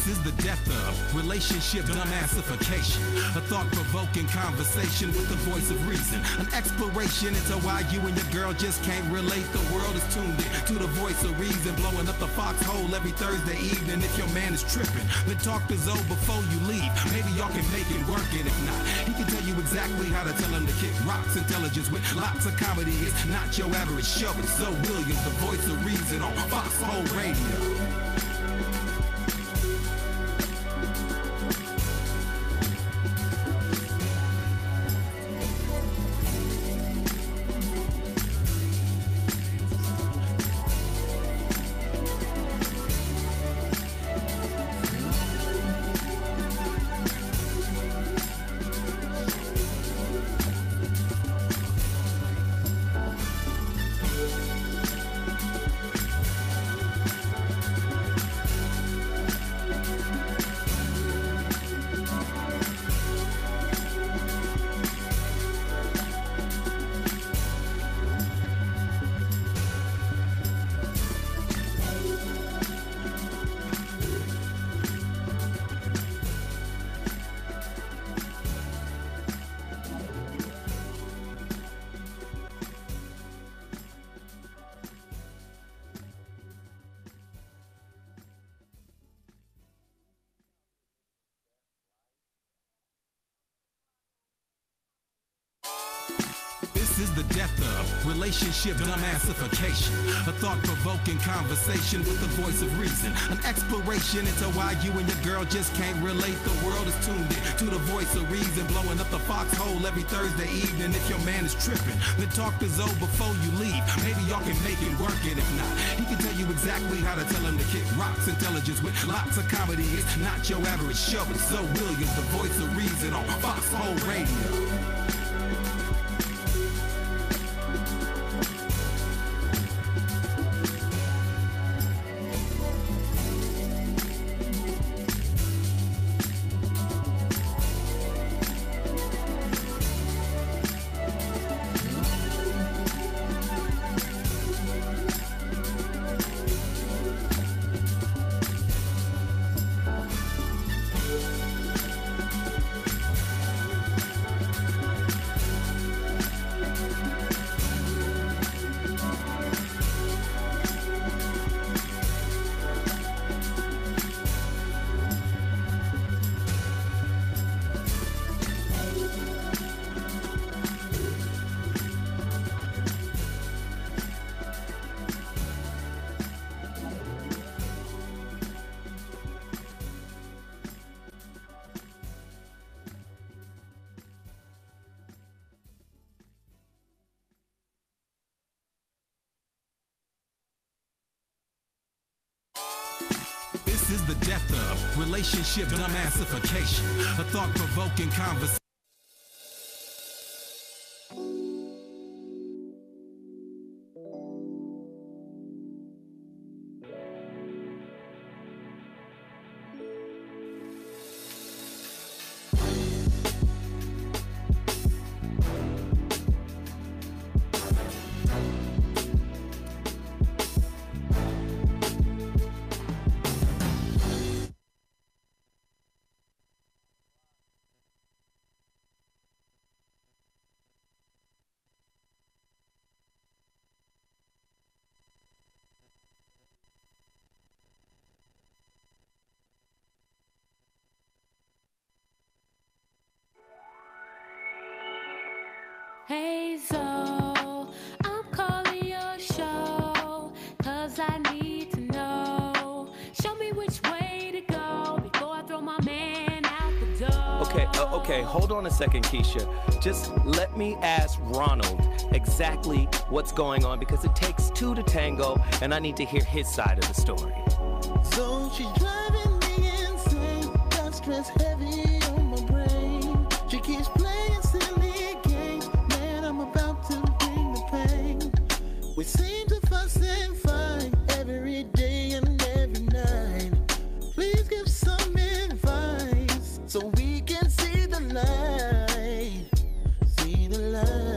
is the death of relationship dumbmassification. A thought-provoking conversation with the voice of reason. An exploration into why you and your girl just can't relate. The world is tuned in to the voice of reason, blowing up the foxhole every Thursday evening. If your man is tripping, then talk to Zoe before you leave. Maybe y'all can make it work, and if not, he can tell you exactly how to tell him to kick rocks. Intelligence with lots of comedy. It's not your average show. It's ZoWilliams, the voice of reason on Foxhole Radio. This is the death of relationship dumbmassification. A thought-provoking conversation with the voice of reason. An exploration into why you and your girl just can't relate. The world is tuned in to the voice of reason, blowing up the foxhole every Thursday evening. If your man is tripping, then talk to Zoe before you leave. Maybe y'all can make it work, and if not, he can tell you exactly how to tell him to kick rocks. Intelligence with lots of comedy. It's not your average show. It's ZoWilliams, the voice of reason on Foxhole Radio. This is the death of relationship dumbmassification. A thought-provoking conversation. Hey Zoe, I'm calling your show, 'cause I need to know. Show me which way to go before I throw my man out the door. Okay, hold on a second, Keisha. Just let me ask Ronald exactly what's going on, because it takes two to tango, and I need to hear his side of the story. So she's driving me insane, got stress heavy on my brain. She keeps playing silly games, man, I'm about to bring the pain. We seem to fuss and fight every day and every night. Please give some advice so we can see the light, see the light.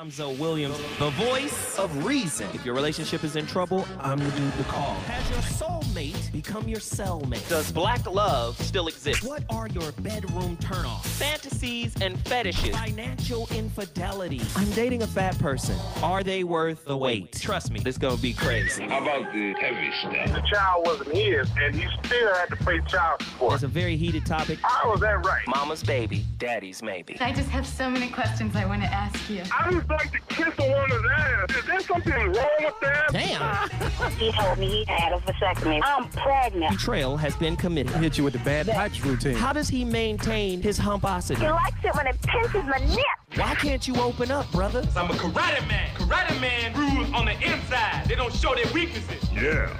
I'm ZoWilliams, the voice of reason. If your relationship is in trouble, I'm the dude to call. Has your soulmate become your cellmate? Does black love still exist? What are your bedroom turnoffs? Fantasies and fetishes. Financial infidelity. I'm dating a fat person. Are they worth the wait? Trust me, this gonna be crazy. How about the heavy stuff? The child wasn't his, and he still had to pay child support. It's a very heated topic. How was that right? Mama's baby, daddy's maybe. I just have so many questions I want to ask you. I just like to kiss a woman's ass. Is there something wrong with that? Damn. He told me he had a vasectomy. I'm pregnant. Betrayal has been committed. Hit you with the bad pipes routine. How does he maintain his humposity? He likes it when it pinches my nip. Why can't you open up, brother? I'm a karate man. Karate man rules on the inside. They don't show their weaknesses. Yeah.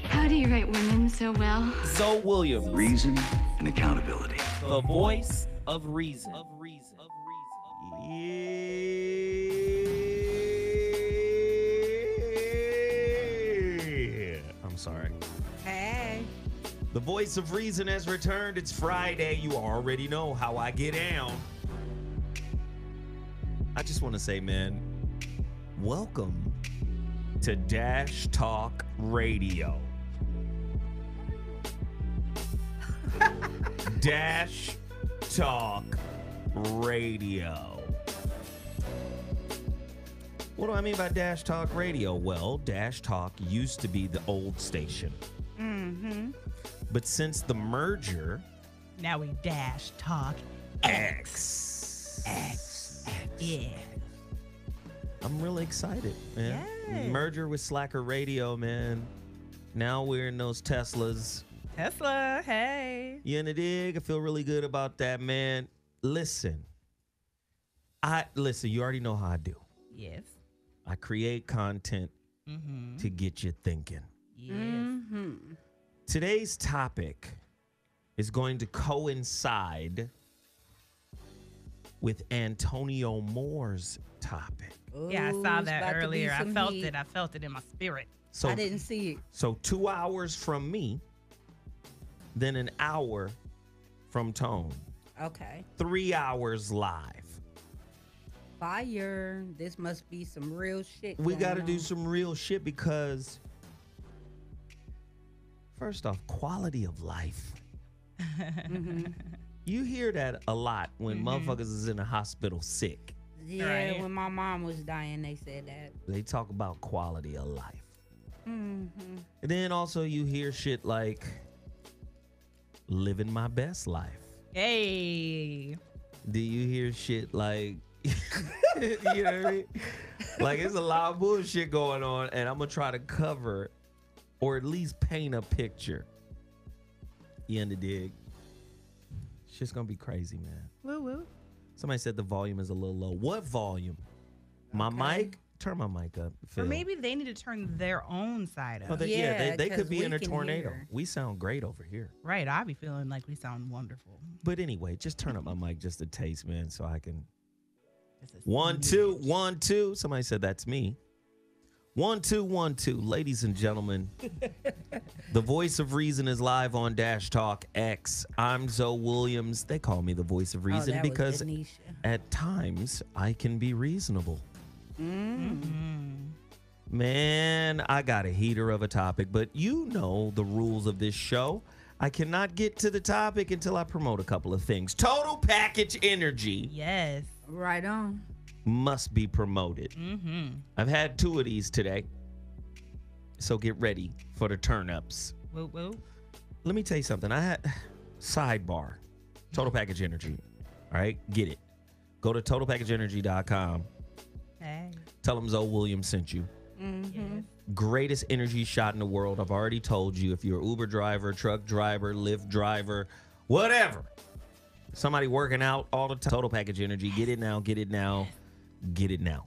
How do you write women so well? ZoWilliams, Reason and accountability. the voice of reason. Yeah. I'm sorry. Hey. The voice of reason has returned. It's Friday. You already know how I get down. I just want to say, man, welcome to Dash Talk Radio. Dash Talk Radio. What do I mean by Dash Talk Radio? Well, Dash Talk used to be the old station. Mm-hmm. But since the merger, Now we Dash Talk X. Yeah. I'm really excited, man. Yay. Merger with Slacker Radio, man. Now we're in those Teslas. Tesla, hey. You in the dig? I feel really good about that, man. Listen, you already know how I do. Yes. I create content to get you thinking. Yes. Today's topic is going to coincide with Antonio Moore's topic. Yeah, I saw that earlier. I felt it. I felt it in my spirit. So, I didn't see it. So 2 hours from me, then an hour from Tone. Okay. 3 hours live. Fire. This must be some real shit. We got to do some real shit because, first off, quality of life. You hear that a lot when motherfuckers is in the hospital sick. Yeah, Right. when my mom was dying, they said that. They talk about quality of life. And then also you hear shit like living my best life. Hey. Do you hear shit like, you know what I mean? Like, it's a lot of bullshit going on, and I'm going to try to cover or at least paint a picture. You in the dig? Shit's going to be crazy, man. Woo woo. Somebody said the volume is a little low. What volume? My mic? Turn my mic up, Phil. Or maybe they need to turn their own side up. Oh, they Yeah, could 'cause be we in a can tornado. hear. We sound great over here. Right. I be feeling like we sound wonderful. But anyway, just turn up my mic just a taste, man, so I can. This is 1 2 1 2. Somebody said that's me. 1 2 1 2. Ladies and gentlemen, the voice of reason is live on Dash Talk X. I'm ZoWilliams. They call me the voice of reason that was because Denisha. at times I can be reasonable. Man, I got a heater of a topic, but you know the rules of this show. I cannot get to the topic until I promote a couple of things. Total Package Energy Yes. Right on. must be promoted. I've had 2 of these today, so get ready for the turn-ups. Woo woo. Let me tell you something. I had sidebar, Total Package Energy. All right, get it. Go to totalpackageenergy.com. Hey. Tell them ZoWilliams sent you. Yes. Greatest energy shot in the world. I've already told you, if you're an Uber driver, truck driver, Lyft driver, whatever, somebody working out all the time, Total Package Energy. Get it now, get it now, get it now.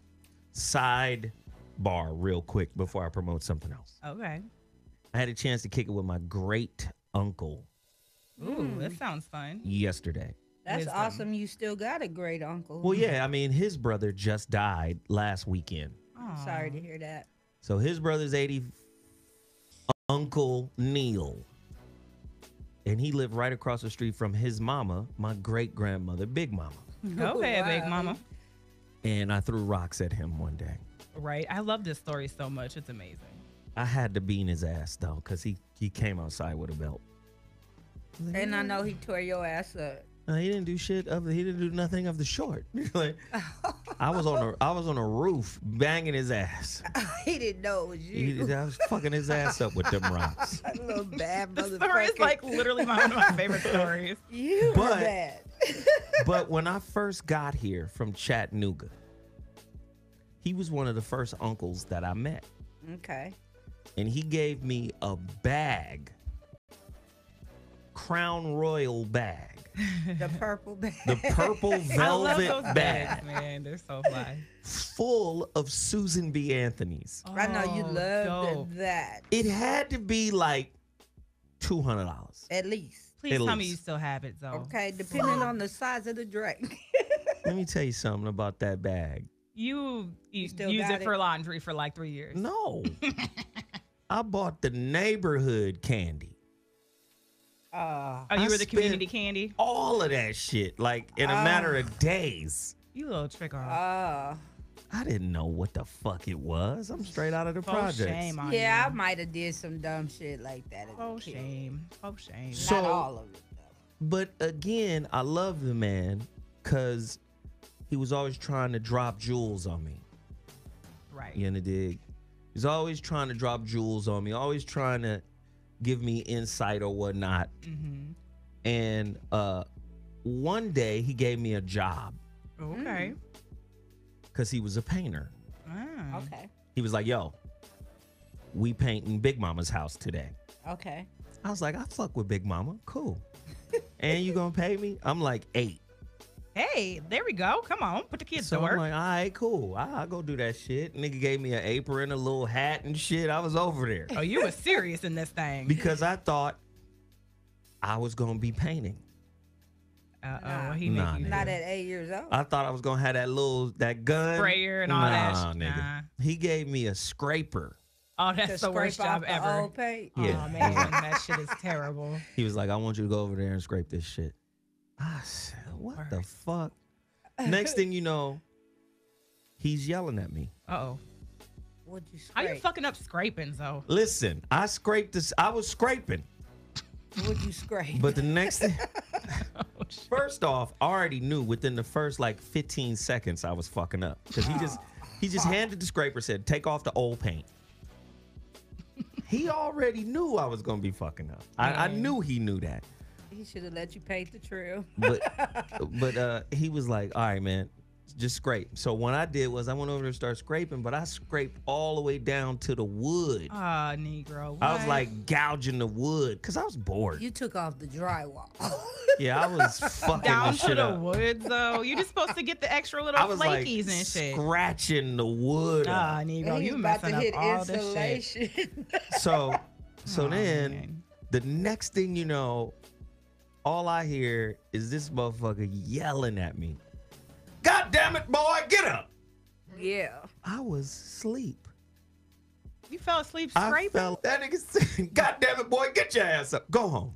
Sidebar real quick before I promote something else. Okay. I had a chance to kick it with my great uncle Ooh, that sounds fun. yesterday. That's Wisdom. awesome. You still got a great uncle. Well, yeah, I mean, his brother just died last weekend. Aw. Sorry to hear that. So his brother's 80, Uncle Neil. And he lived right across the street from his mama, my great grandmother, Big Mama. Okay, Wow. Big Mama. and I threw rocks at him one day. Right. I love this story so much. It's amazing. I had to beat his ass though, because he came outside with a belt. And I know he tore your ass up. He didn't do shit he didn't do nothing of the sort. Like, I was on a roof banging his ass. He didn't know it was you. I was fucking his ass up with them rocks. A little bad motherfucker. The story is like literally one of my favorite stories. You were bad. But when I first got here from Chattanooga, he was one of the first uncles that I met. Okay. And he gave me a bag, Crown Royal bag. The purple bag. The purple velvet I love those bag. bags, man. They're so fly. Full of Susan B. Anthony's. I know you loved that. It had to be like $200. At least. Please tell me you still have it, though. Okay, depending on the size of the drink. Let me tell you something about that bag. You still use got it for laundry for like 3 years. No. I bought the neighborhood candy. You were the community candy? All of that shit, like in a matter of days. You little trick off. I didn't know what the fuck it was. I'm straight out of the project. Shame on Yeah, you. I might have did some dumb shit like that. Oh, shame. Oh, shame. Not all of it, though. But again, I love the man because he was always trying to drop jewels on me. Right. You know, dig? He's always trying to drop jewels on me, always trying to give me insight or whatnot. Mm-hmm. And one day he gave me a job. Okay. Because he was a painter. Okay. He was like, yo, we painting Big Mama's house today. Okay. I was like, I fuck with Big Mama. Cool. And you gonna pay me? I'm like 8. Hey, there we go. Come on, put the kids to So work. I'm like, all right, cool. I'll go do that shit. Nigga gave me an apron, a little hat and shit. I was over there. Oh, you were serious in this thing. Because I thought I was going to be painting. Uh-oh, he Nah, made you Not at 8 years old. I thought I was going to have that gun. sprayer and all that. Nigga. Nah. He gave me a scraper. Oh, that's the worst job ever. Old paint. Yeah. Oh, man, that shit is terrible. He was like, I want you to go over there and scrape this shit. I said, what the fuck? Next thing you know, he's yelling at me. Uh-oh. What'd you How scrape? you fucking up scraping, though? Listen, I scraped this. I was scraping. What'd you scrape? But the next thing, first off, I already knew within the first like 15 seconds I was fucking up. Because he just handed the scraper, said, take off the old paint. He already knew I was going to be fucking up. I knew he knew that. He should have let you paint the trail. But he was like, all right, man, just scrape. So what I did was I went over there and started scraping, but I scraped all the way down to the wood. Ah, Negro. What? I was like gouging the wood because I was bored. You took off the drywall. Yeah, I was fucking down this to shit the up. woods, though. You're just supposed to get the extra little I was like flakies and shit. scratching the wood up. Ah, Negro, He's you about to messing up hit all this insulation. shit. So Oh, then man. the next thing you know, all I hear is this motherfucker yelling at me. God damn it, boy, get up. Yeah. I was asleep. You fell asleep I scraping? fell. That nigga said, God damn it, boy, get your ass up. Go home.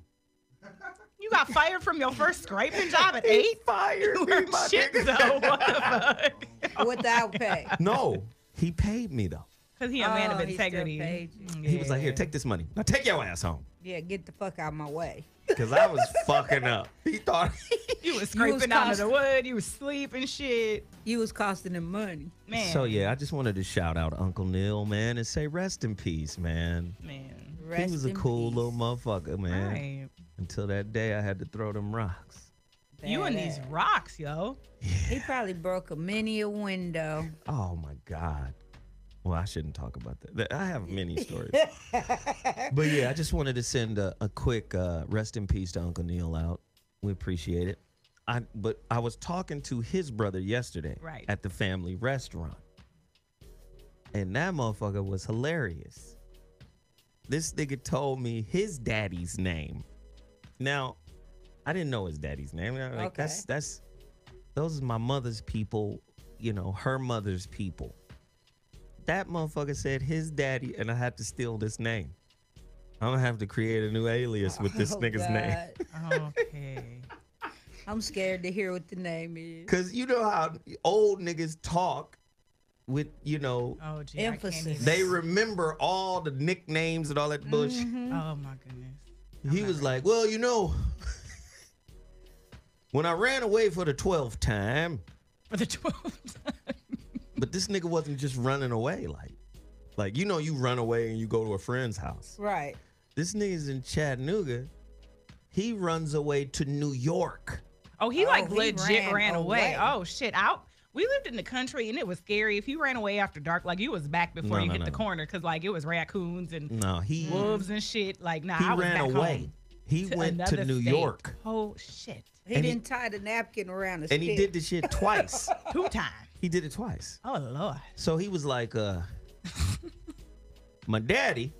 You got fired from your first scraping job at 8? Fired You me, were my shit, nigga. though. What the fuck? Without pay. No, he paid me though. Because he a man of Oh, he still integrity. paid you. He was like, here, take this money. Now take your ass home. Yeah, get the fuck out of my way. Because I was fucking up. He thought You was scraping out of the wood. You was sleeping shit. You was costing him money. Man. So yeah, I just wanted to shout out Uncle Neil, man, and say rest in peace, man. Man. He was a cool little motherfucker, man. Right. Until that day I had to throw them rocks. You and these rocks, yo. He probably broke many a window. Oh my God. Well, I shouldn't talk about that. I have many stories. But yeah, I just wanted to send a quick rest in peace to Uncle Neil out. We appreciate it. But I was talking to his brother yesterday at the family restaurant. And that motherfucker was hilarious. This nigga told me his daddy's name. Now, I didn't know his daddy's name. Like, Okay. those are my mother's people, you know, her mother's people. That motherfucker said his daddy, and I had to steal this name. I'm gonna have to create a new alias with this nigga's name. Okay. I'm scared to hear what the name is. Because you know how old niggas talk with, emphasis. They remember all the nicknames and all that bullshit. Oh, my goodness. He was like, well, when I ran away for the 12th time. For the 12th time. But this nigga wasn't just running away. Like you run away and you go to a friend's house. Right. This nigga's in Chattanooga. He runs away to New York. Oh, he legit ran away. Oh, shit. We lived in the country, and it was scary. If you ran away after dark, like, you was back before you hit the corner, because, like, it was raccoons and wolves and shit. Like, nah, I was ran back away. home. He went to New York. Oh, shit. He didn't tie the napkin around his And he did the shit twice. 2 times. He did it twice. Oh, Lord. So he was like, my daddy.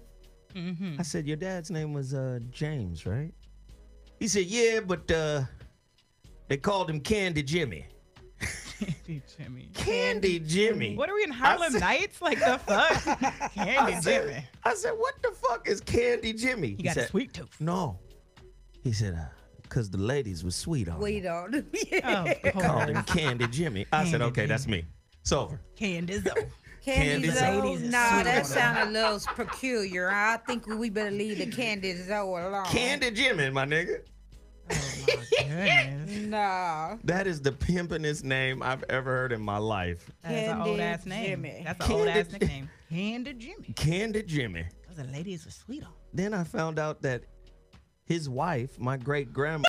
I said, your dad's name was James, right? He said, yeah, but they called him Candy Jimmy. Candy Jimmy. Candy Jimmy. What are we in Harlem Nights? Like, the fuck? Candy Jimmy. I said, what the fuck is Candy Jimmy? He got a sweet tooth. No. He said, because the ladies were sweet on him. Sweet on him. They called him Candy Jimmy. I said, okay, that's me. It's over. Candy Zoe. Candy Zoe. Nah, that sounded a little peculiar. I think we better leave the Candy Zoe alone. Candy Jimmy, my nigga. Oh, my goodness. Nah. That is the pimpinest name I've ever heard in my life. That's an old-ass name. Jimmy. That's an old-ass nickname. Candy Jimmy. Candy Jimmy. Those are ladies with sweet on. Then I found out that his wife, my great-grandma,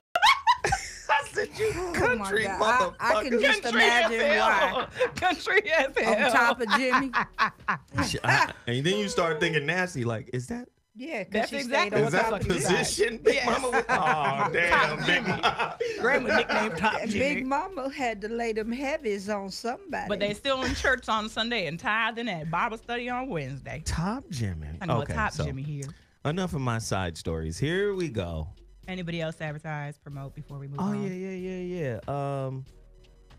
I said, you country motherfucker. I can just imagine why. Country as hell. On top of Jimmy. And then you start thinking nasty, like, is that? Yeah, because that's she exactly stayed Is on that top the of position? Big Mama was, oh, damn, Big Mama. Grandma nicknamed Top Jimmy. Big Mama had to lay them heavies on somebody. But they still in church on Sunday and tithing at Bible study on Wednesday. Top Jimmy. I know a Top Jimmy here. Enough of my side stories. Here we go. Anybody else advertise, promote before we move on? on? Yeah.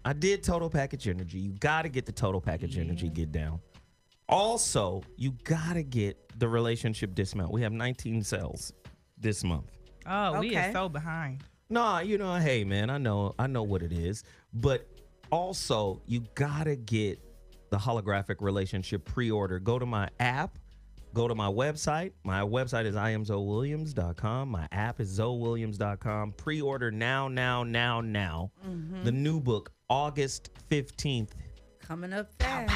I did Total Package Energy. You got to get the Total Package Energy Get Down. Also, you got to get the relationship dismount. We have 19 sales this month. Oh, we are so behind. No, hey, man, I know what it is. But also, you got to get the holographic relationship pre-order. Go to my app. Go to my website. My website is imzowilliams.com. My app is ZoWilliams.com. Pre-order now. The new book, August 15th. Coming up fast.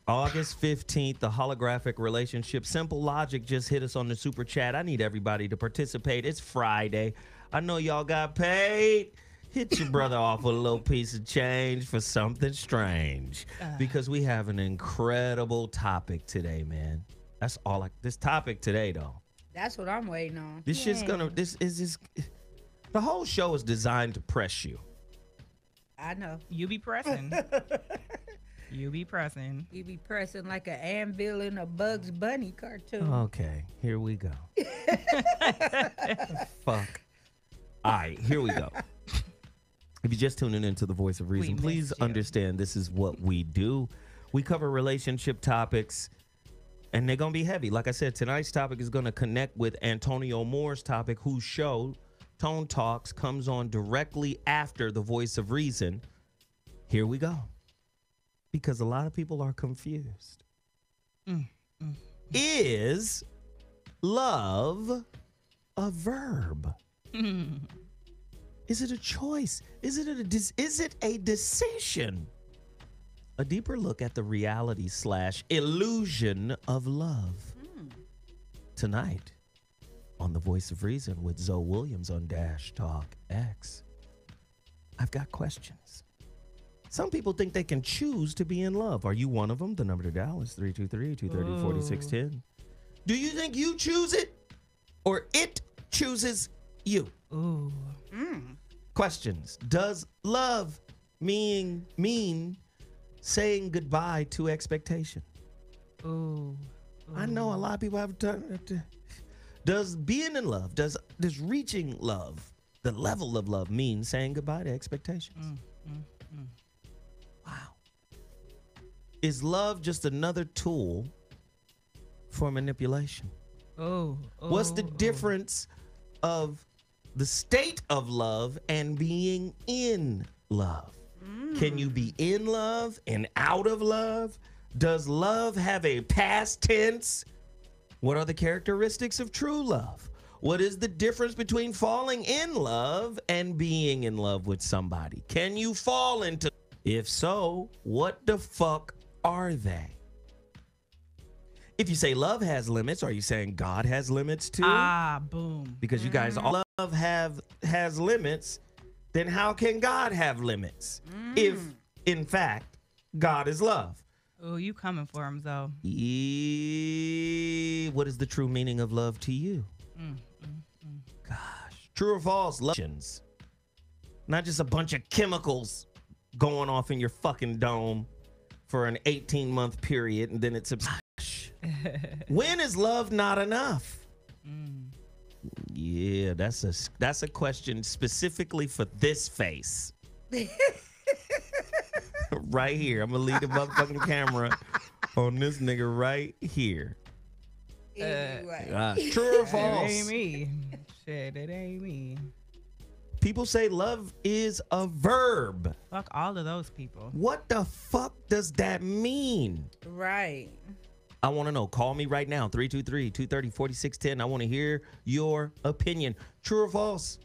August 15th, the holographic relationship. Simple Logic just hit us on the super chat. I need everybody to participate. It's Friday. I know y'all got paid. Hit your brother off with a little piece of change for something strange. Because we have an incredible topic today, man. That's all this topic today, though. That's what I'm waiting on. This shit's the whole show is designed to press you. I know. You be pressing. You be pressing. You be pressing like an anvil in a Bugs Bunny cartoon. Okay, here we go. Fuck. All right, here we go. If you're just tuning into the Voice of Reason, please understand this is what we do. We cover relationship topics, and they're going to be heavy. Like I said, tonight's topic is going to connect with Antonio Moore's topic, whose show, Tone Talks, comes on directly after the Voice of Reason. Here we go. Because a lot of people are confused. Is love a verb? Is it a choice? Is it a decision? A deeper look at the reality / illusion of love. Tonight on The Voice of Reason with ZoWilliams on Dash Talk X. I've got questions. Some people think they can choose to be in love. Are you one of them? The number to dial is 323-230-4610. Do you think you choose it or it chooses you? Ooh. Questions. Does love mean saying goodbye to expectation? Ooh. I know a lot of people have done it. Does being in love, does reaching love, the level of love, mean saying goodbye to expectations? Wow. Is love just another tool for manipulation? What's the difference of the state of love and being in love. Can you be in love and out of love? Does love have a past tense? What are the characteristics of true love? What is the difference between falling in love and being in love with somebody? Can you fall into? If so, what the fuck are they? If you say love has limits, are you saying God has limits too? Boom. Because you guys all love has limits, then how can God have limits? If, in fact, God is love. Oh, you coming for him, though. What is the true meaning of love to you? Gosh. True or false? Love. Not just a bunch of chemicals going off in your fucking dome for an 18-month period and then it's when is love not enough? Yeah, that's a question specifically for this face. Right here. I'm gonna leave the motherfucking camera on this nigga right here. True or false? It ain't me. Shit, it ain't me. People say love is a verb. Fuck all of those people. What the fuck does that mean? Right. I want to know. Call me right now, 323-230-4610. I want to hear your opinion. True or false?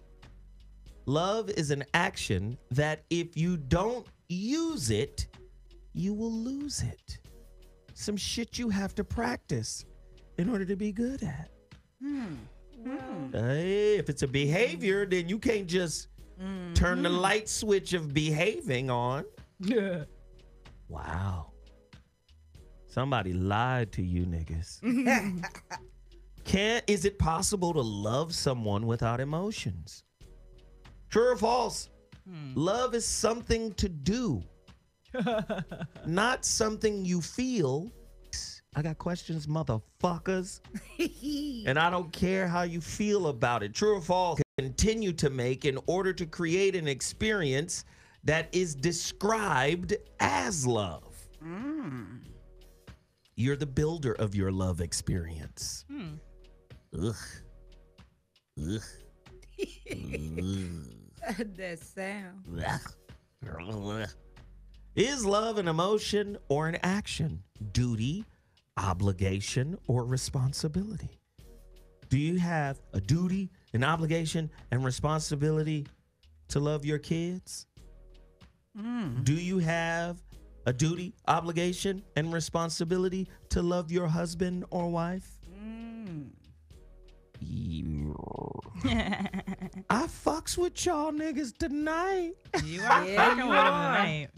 Love is an action that if you don't use it, you will lose it. Some shit you have to practice in order to be good at. Hey, if it's a behavior, then you can't just turn the light switch of behaving on. Yeah. Wow. Somebody lied to you niggas. Is it possible to love someone without emotions? True or false? Love is something to do, not something you feel. I got questions, motherfuckers. And I don't care how you feel about it. True or false? Continue to make in order to create an experience that is described as love. You're the builder of your love experience. Ugh. That sound. Is love an emotion or an action? Duty, obligation, or responsibility? Do you have a duty, an obligation, and responsibility to love your kids? Do you have a duty, obligation, and responsibility to love your husband or wife? I fucks with y'all niggas tonight. You are fucking with them tonight.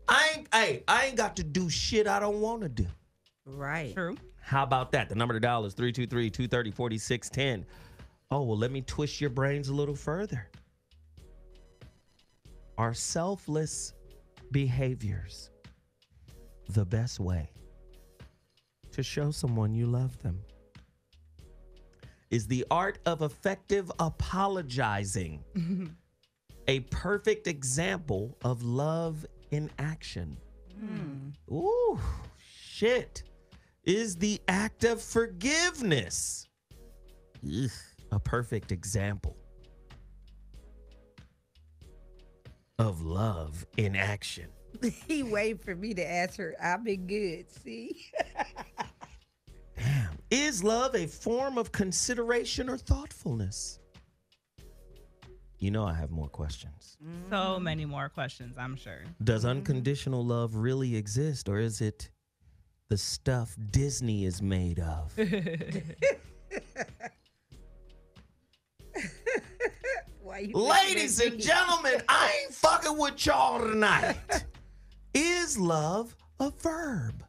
I ain't got to do shit I don't want to do. Right. True. How about that? The number to dial is 323-230-4610. Oh, well, let me twist your brains a little further. Are selfless behaviors the best way to show someone you love them? Is the art of effective apologizing a perfect example of love in action? Ooh, shit. Is the act of forgiveness a perfect example of love in action? He waited for me to answer. I've been good, see? Damn. Is love a form of consideration or thoughtfulness? You know I have more questions. So many more questions, I'm sure. Does unconditional love really exist, or is it the stuff Disney is made of? Ladies and gentlemen, I ain't fucking with y'all tonight. Is love a verb?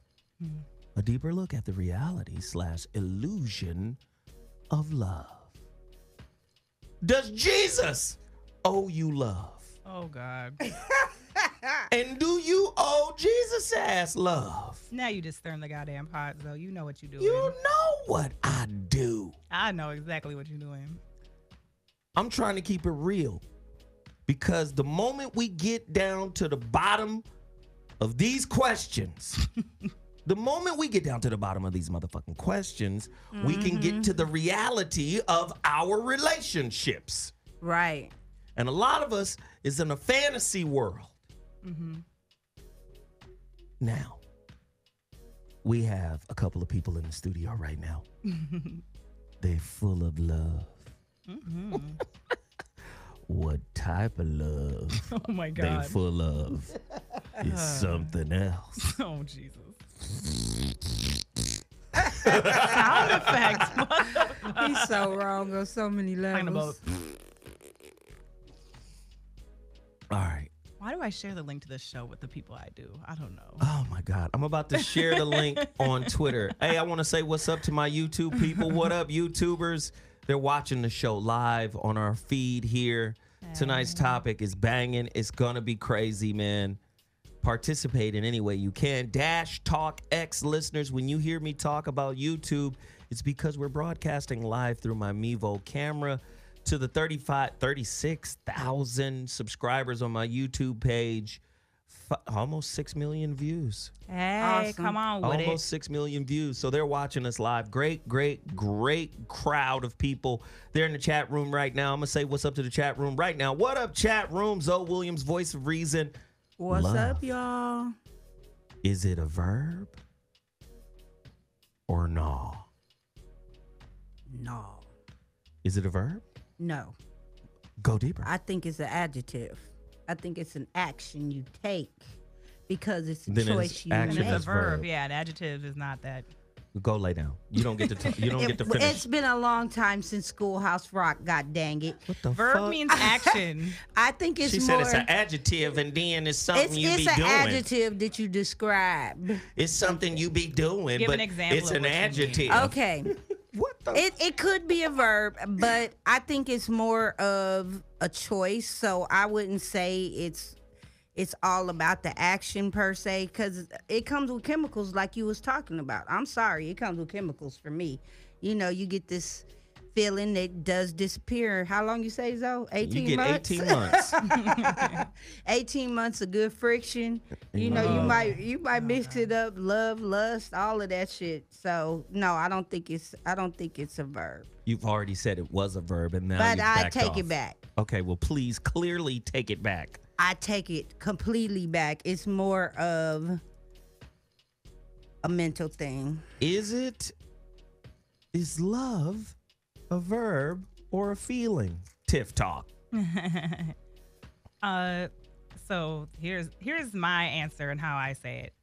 A deeper look at the reality/illusion of love. Does Jesus owe you love? Oh, God. And do you owe Jesus ass love? Now you just stirring the goddamn pot, though. You know what you're doing. You know what I do. I know exactly what you're doing. I'm trying to keep it real, because the moment we get down to the bottom of these questions, The moment we get down to the bottom of these motherfucking questions, we can get to the reality of our relationships. Right. And a lot of us is in a fantasy world. Now, we have a couple of people in the studio right now. They're full of love. What type of love? Oh my God. They full of is something else. Oh Jesus. Sound effects. He's so wrong on so many levels. All right. Why do I share the link to this show with the people I do? I don't know. Oh my God. I'm about to share the link on Twitter. Hey, I want to say what's up to my YouTube people. What up, YouTubers? They're watching the show live on our feed here. Tonight's topic is banging. It's going to be crazy, man. Participate in any way you can. Dash Talk X listeners, when you hear me talk about YouTube, it's because we're broadcasting live through my Mevo camera to the 36,000 subscribers on my YouTube page. Almost 6 million views. Hey, awesome. Come on with Almost 6 million views. So they're watching us live. Great crowd of people. They're in the chat room right now. I'm going to say what's up to the chat room right now. What up, chat room? ZoWilliams, voice of reason. What's Love. up, y'all? Is it a verb or no? No. Is it a verb? No. Go deeper. I think it's an adjective. I think it's an action you take because it's a Then choice you action It's make. a is verb. verb. Yeah, an adjective is not that. Go lay down. You don't get to talk. You don't get to finish. It's been a long time since Schoolhouse Rock, god dang it. What the Verb fuck? means action. I think it's She more. said it's an adjective and then it's something you it's be an doing. adjective that you describe. It's something you be doing, Give but an example it's of an what you mean. adjective. Okay. What the? It could be a verb, but I think it's more of a choice. So I wouldn't say it's all about the action per se, because it comes with chemicals like you was talking about. I'm sorry, it comes with chemicals for me. You know, you get this feeling that does disappear. How long you say, Zoe? 18 you get months? 18 months. 18 months of good friction. You know, you might mix it up, love, lust, all of that shit. So no, I don't think it's a verb. You've already said it was a verb, and now But you've I backed take off. it back. Okay, well, please clearly take it back. I take it completely back. It's more of a mental thing. Is love a verb or a feeling? Tiff Talk. So here's my answer and how I say it.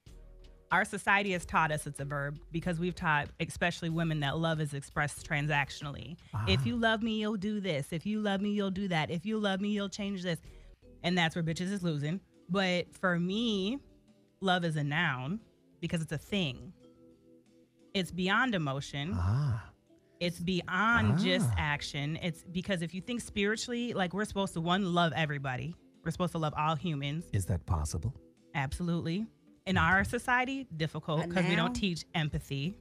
Our society has taught us it's a verb because we've taught, especially women, that love is expressed transactionally. If you love me, you'll do this. If you love me, you'll do that. If you love me, you'll change this. And that's where bitches is losing. But for me, love is a noun because it's a thing. It's beyond emotion. It's beyond just action. It's because if you think spiritually, like we're supposed to, one, love everybody. We're supposed to love all humans. Is that possible? Absolutely. In our society, difficult because we don't teach empathy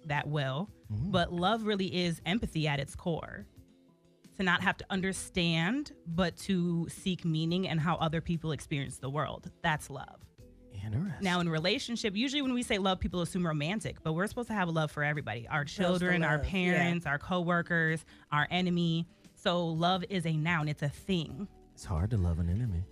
that well. But love really is empathy at its core. To not have to understand, but to seek meaning and how other people experience the world. That's love. Interesting. Now, in relationship, usually when we say love, people assume romantic, but we're supposed to have a love for everybody. Our children, our parents, our coworkers, our enemy. So love is a noun. It's a thing. It's hard to love an enemy.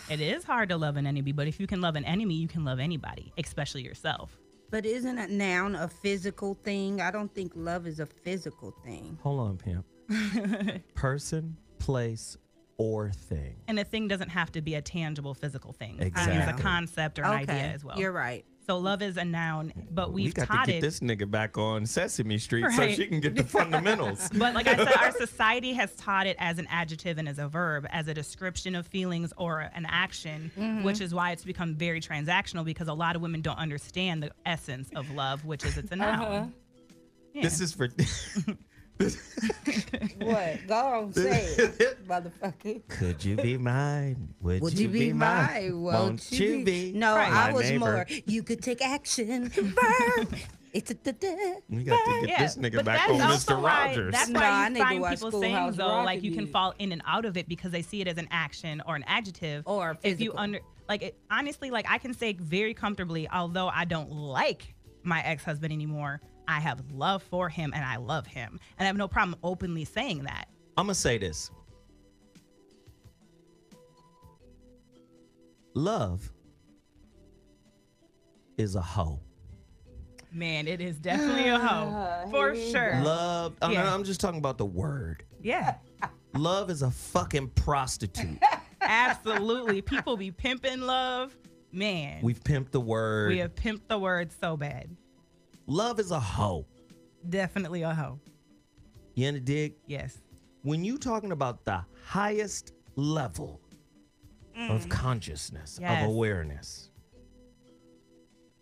It is hard to love an enemy, but if you can love an enemy, you can love anybody, especially yourself. But isn't a noun a physical thing? I don't think love is a physical thing. Hold on, Pimp. Person, place, or thing. And a thing doesn't have to be a tangible physical thing. Exactly. It's a concept or an idea as well. You're right. So love is a noun, but We we've got taught to get it. this nigga back on Sesame Street so Right. she can get the fundamentals. But like I said, our society has taught it as an adjective and as a verb, as a description of feelings or an action, which is why it's become very transactional because a lot of women don't understand the essence of love, which is it's a noun. Yeah. This is for... What? Go on, say it, motherfucker. Could you be mine? Would you be mine? Won't you be? No, Right. I my was neighbor? more. You could take action. Verb. It's a We got to get this nigga but back that's on also Mr. why, Rogers. That's No, why I you need to find watch people saying Schoolhouse though, Rock like you can again. fall in and out of it because they see it as an action or an adjective. Or if you physical. honestly, like I can say very comfortably, although I don't like my ex-husband anymore. I have love for him and I love him. And I have no problem openly saying that. I'm going to say this. Love is a hoe. Man, it is definitely a hoe. For sure. Love, I'm just talking about the word. Yeah. Love is a fucking prostitute. Absolutely. People be pimping love. Man. We've pimped the word. We have pimped the word so bad. Love is a hoe. Definitely a hoe. You in the dig? Yes. When you talking about the highest level of consciousness, of awareness,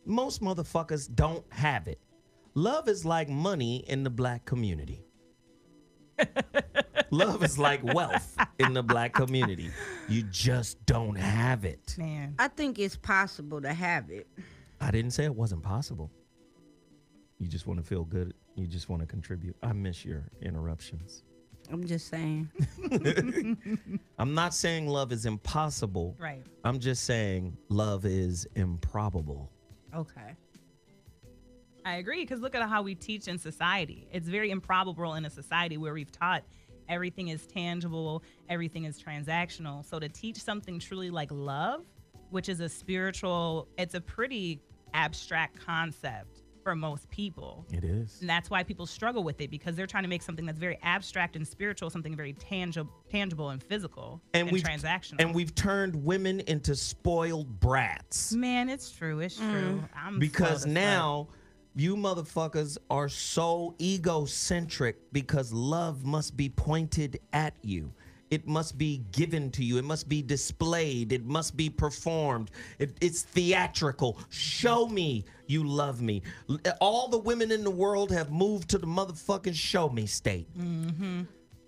most motherfuckers don't have it. Love is like money in the black community. Love is like wealth in the black community. You just don't have it. Man. I think it's possible to have it. I didn't say it wasn't possible. You just want to feel good. You just want to contribute. I miss your interruptions. I'm just saying. I'm not saying love is impossible. Right. I'm just saying love is improbable. Okay. I agree, because look at how we teach in society. It's very improbable in a society where we've taught everything is tangible, everything is transactional. So to teach something truly like love, which is a spiritual, it's a pretty abstract concept for most people. It is. And that's why people struggle with it, because they're trying to make something that's very abstract and spiritual, something very tangible and physical and transactional. And we've turned women into spoiled brats. Man, it's true. It's true. Because now you motherfuckers are so egocentric because love must be pointed at you. It must be given to you. It must be displayed. It must be performed. It's theatrical. Show me you love me. All the women in the world have moved to the motherfucking show me state. Mm-hmm.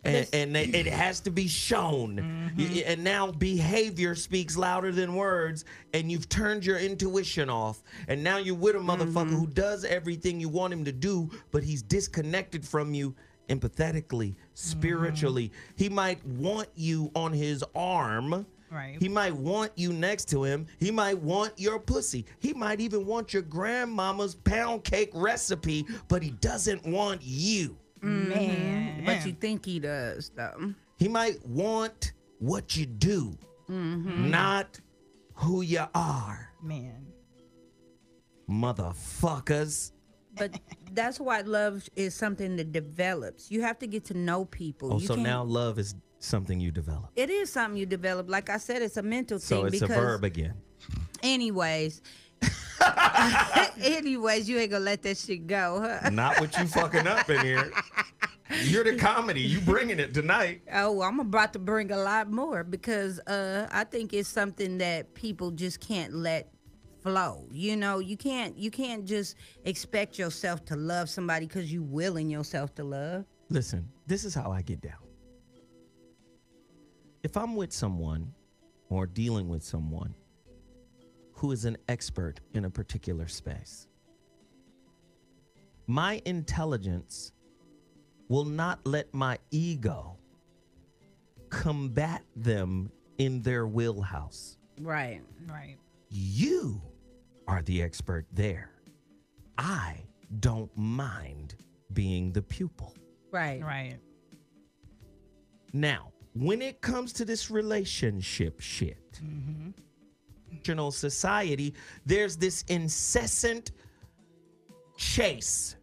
And it has to be shown. Mm-hmm. And now behavior speaks louder than words, and you've turned your intuition off. And now you're with a motherfucker who does everything you want him to do, but he's disconnected from you empathetically, spiritually. He might want you on his arm. Right. He might want you next to him. He might want your pussy. He might even want your grandmama's pound cake recipe, but he doesn't want you. Man. But you think he does, though. He might want what you do, not who you are. Man. Motherfuckers. But that's why love is something that develops. You have to get to know people. Oh, so now love is something you develop. It is something you develop. Like I said, it's a mental thing. So it's a verb again. Anyways, you ain't gonna let that shit go, huh? Not what you fucking up in here. You're the comedy. You bringing it tonight. Oh, I'm about to bring a lot more because I think it's something that people just can't let flow. You know, you can't just expect yourself to love somebody because you willing yourself to love. Listen, this is how I get down. If I'm with someone or dealing with someone who is an expert in a particular space, my intelligence will not let my ego combat them in their wheelhouse. Right. Right. You are the expert there. I don't mind being the pupil. Right. Right. Now, when it comes to this relationship shit, society, there's this incessant chase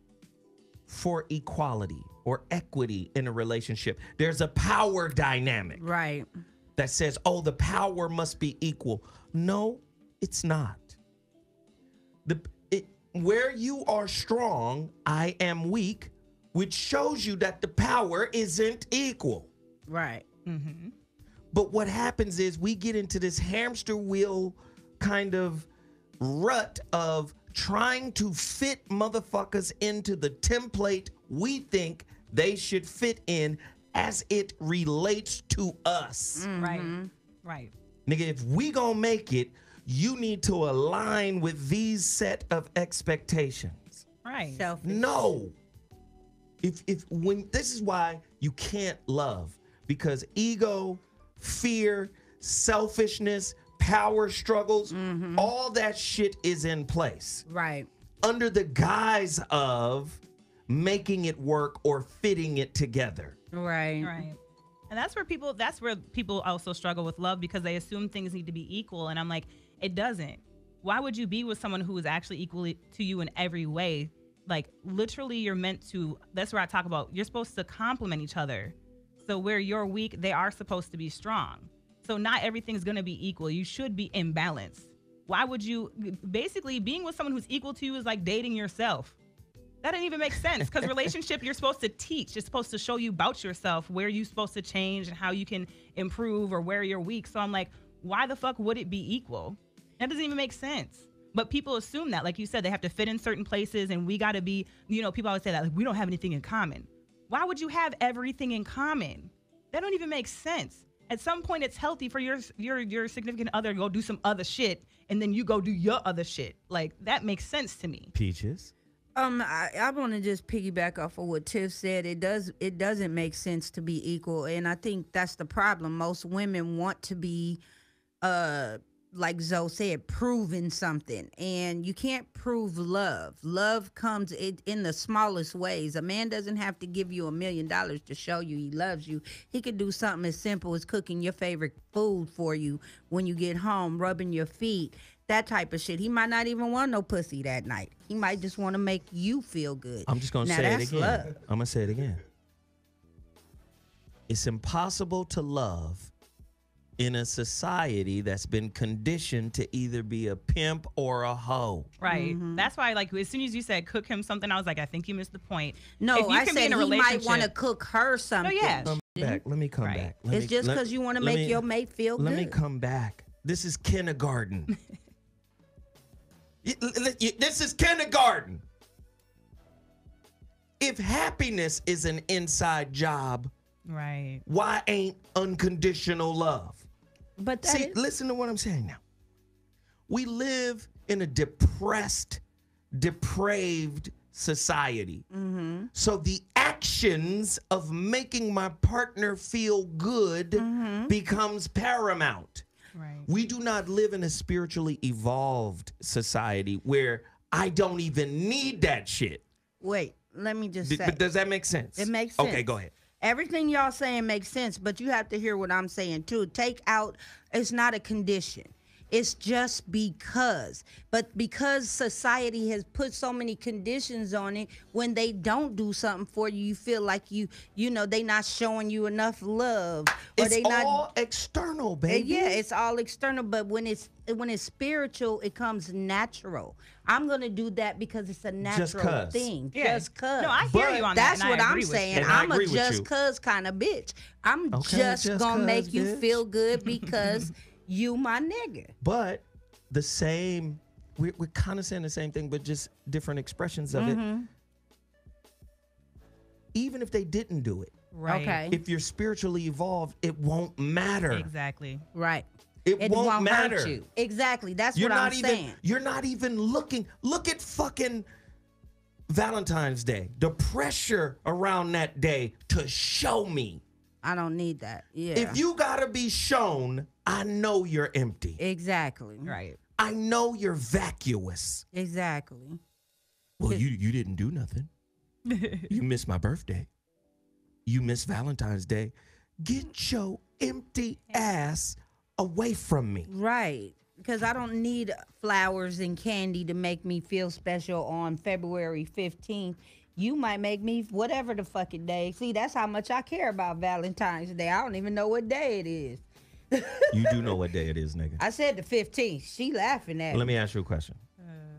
for equality or equity in a relationship. There's a power dynamic. Right. That says, oh, the power must be equal. No, it's not. Where you are strong, I am weak, which shows you that the power isn't equal. Right. Mm-hmm. But what happens is we get into this hamster wheel kind of rut of trying to fit motherfuckers into the template we think they should fit in as it relates to us. Right. Right. Nigga, if we gonna make it, you need to align with these set of expectations. Right. Selfish. No. When this is why you can't love, because ego, fear, selfishness, power struggles, all that shit is in place. Right. under the guise of making it work or fitting it together. Right. Right. And that's where people also struggle with love, because they assume things need to be equal. And I'm like, it doesn't. Why would you be with someone who is actually equal to you in every way? Like, literally, you're meant to, that's where I talk about, you're supposed to complement each other. So where you're weak, they are supposed to be strong. So not everything's going to be equal. You should be in balance. Why would you, basically, being with someone who's equal to you is like dating yourself. That didn't even make sense, because relationship, you're supposed to teach. It's supposed to show you about yourself, where you're supposed to change and how you can improve or where you're weak. So I'm like, why the fuck would it be equal? That doesn't even make sense. But people assume that, like you said, they have to fit in certain places, and we got to be, people always say that, like, we don't have anything in common. Why would you have everything in common? That don't even make sense. At some point, it's healthy for your significant other to go do some other shit, and then you go do your other shit. Like, that makes sense to me. Peaches? I want to just piggyback off of what Tiff said. It doesn't make sense to be equal, and I think that's the problem. Most women want to be, like Zoe said, proving something, and you can't prove love. Love comes in the smallest ways. A man doesn't have to give you $1 million to show you he loves you. He could do something as simple as cooking your favorite food for you when you get home, rubbing your feet. That type of shit. He might not even want no pussy that night. He might just want to make you feel good. I'm just going to say it again. Love. I'm going to say it again. It's impossible to love in a society that's been conditioned to either be a pimp or a hoe. Right. That's why, like, as soon as you said cook him something, I was like, I think you missed the point. No, if you I can said be in a he relationship, might want to cook her something. No, yeah. Let me come back. It's just because you want to make your mate feel good. Let me come back. This is kindergarten. This is kindergarten. If happiness is an inside job, right? Why ain't unconditional love? But see, listen to what I'm saying now. We live in a depressed, depraved society. Mm-hmm. So the actions of making my partner feel good becomes paramount. Right. We do not live in a spiritually evolved society where I don't even need that shit. Wait, let me just say. But does that make sense? It makes sense. Okay, go ahead. Everything y'all saying makes sense, but you have to hear what I'm saying too. Take out, it's not a condition. It's just because. But because society has put so many conditions on it, when they don't do something for you, you feel like you know, they not showing you enough love. Or It's all external, baby. Yeah, it's all external. But when it's spiritual, it comes natural. I'm gonna do that because it's a natural thing. Yeah. Just cuz. No, I hear you on that. That's what I'm saying. I'm a just cuz kind of bitch. I'm just gonna make you feel good because you my nigga. But the same, we're kind of saying the same thing, but just different expressions of it. Even if they didn't do it. Right. Okay. If you're spiritually evolved, it won't matter. Exactly. Right. It won't matter. Hurt you. Exactly. That's what I'm saying. You're not even looking. Look at fucking Valentine's Day. The pressure around that day to show me. I don't need that. Yeah. If you gotta be shown, I know you're empty. Exactly. Right. I know you're vacuous. Exactly. Well, you didn't do nothing. You missed my birthday. You missed Valentine's Day. Get your empty ass away from me. Right. Because I don't need flowers and candy to make me feel special on February 15th. You might make me whatever the fucking day. See, that's how much I care about Valentine's Day. I don't even know what day it is. You do know what day it is, nigga. I said the 15th. She laughing at me. Let me ask you a question.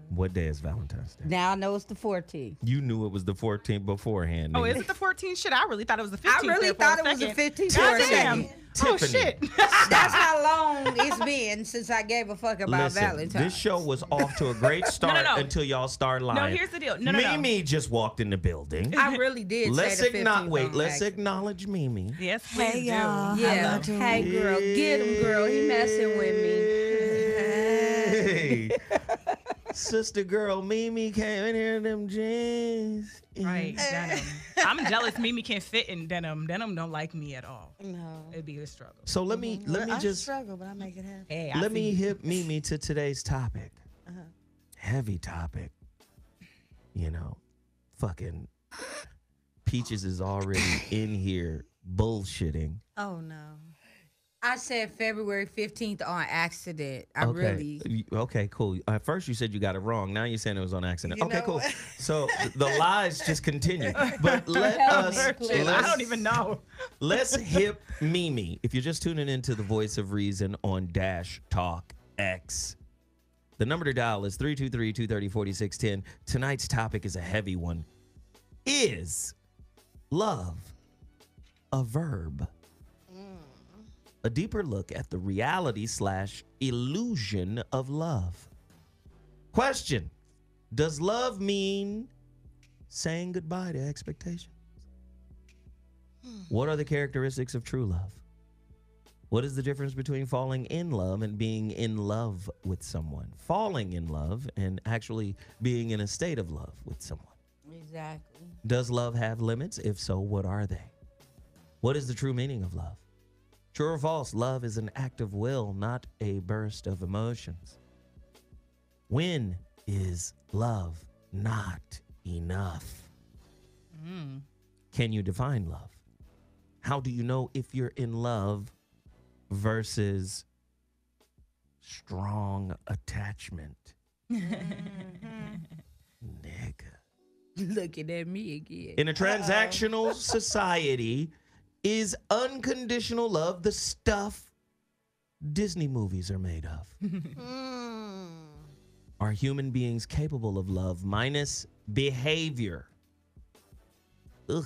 What day is Valentine's Day? Now I know it's the 14th. You knew it was the 14th beforehand. Oh, nigga. is it the 14th? Shit, I really thought it was the 15th. I really thought it was the 15th. Goddamn. Oh, Tiffany. shit. That's how long it's been since I gave a fuck about Valentine's. This show was off to a great start No. until y'all started lying. No, here's the deal. No. Mimi just walked in the building. I really did Let's say the 15th. Let's acknowledge Mimi. Yes, please do. Yeah. Hey, girl. Get him, girl. He messing with me. Hey. Sister girl Mimi came in here in them jeans. Right, denim. I'm jealous Mimi can't fit in denim. Denim don't like me at all. No. It'd be a struggle. So let me I just struggle, but I make it happen. Hey, let me hit Mimi to today's topic. Heavy topic. you know, fucking Peaches is already in here bullshitting. Oh no. I said February 15th on accident. Okay, cool. At first you said you got it wrong. Now you're saying it was on accident. You okay, know cool. what? So the lies just continue. But I don't even know. Let's hip Mimi. If you're just tuning into the Voice of Reason on Dash Talk X, the number to dial is 323-230-4610. Tonight's topic is a heavy one. Is love a verb? A deeper look at the reality/illusion of love. Question: does love mean saying goodbye to expectations? What are the characteristics of true love? What is the difference between falling in love and being in love with someone? Falling in love and actually being in a state of love with someone. Exactly. Does love have limits? If so, what are they? What is the true meaning of love? True or false? Love is an act of will, not a burst of emotions. When is love not enough? Can you define love? How do you know if you're in love versus strong attachment? Nigga. Looking at me again. In a transactional society, is unconditional love the stuff Disney movies are made of? Are human beings capable of love minus behavior? Ugh.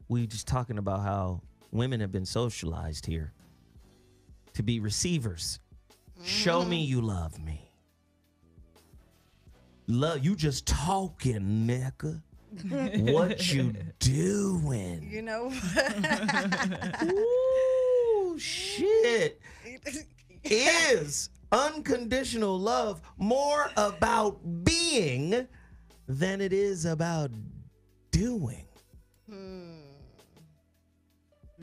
We just talking about how women have been socialized here to be receivers. Show me you love me. Love you just talking, nigga. What you doing? You know? Ooh, shit. Is unconditional love more about being than it is about doing?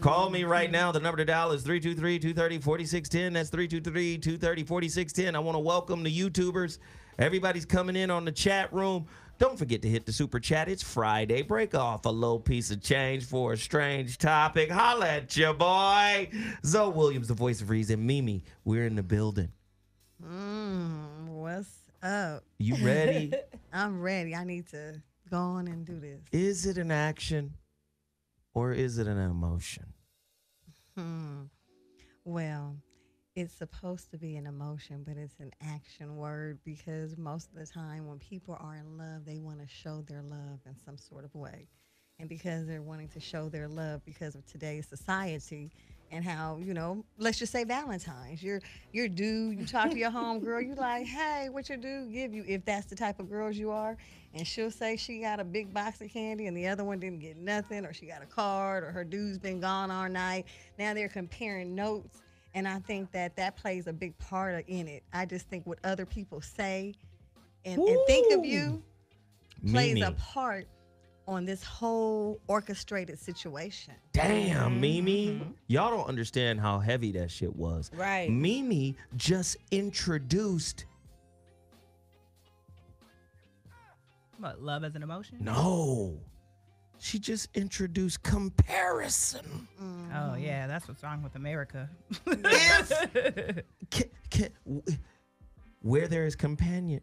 Call me right now. The number to dial is 323-230-4610. That's 323-230-4610. I want to welcome the YouTubers. Everybody's coming in on the chat room. Don't forget to hit the super chat. It's Friday. Break off a low piece of change for a strange topic. Holla at your boy. ZoWilliams, the voice of reason. Mimi, we're in the building. What's up? You ready? I'm ready. I need to go on and do this. Is it an action or is it an emotion? Well, it's supposed to be an emotion, but it's an action word because most of the time when people are in love, they want to show their love in some sort of way. And because they're wanting to show their love because of today's society and how, you know, let's just say Valentine's. You're dude, you talk to your home girl, you like, hey, what your dude give you, if that's the type of girls you are. And she'll say she got a big box of candy and the other one didn't get nothing, or she got a card, or her dude's been gone all night. Now they're comparing notes. And I think that plays a big part in it. I just think what other people say and think of you plays a part on this whole orchestrated situation. Damn, Mimi. Y'all don't understand how heavy that shit was. Right. Mimi just introduced. What, love as an emotion? No. She just introduced comparison. Oh, yeah, that's what's wrong with America. Where there is comparison,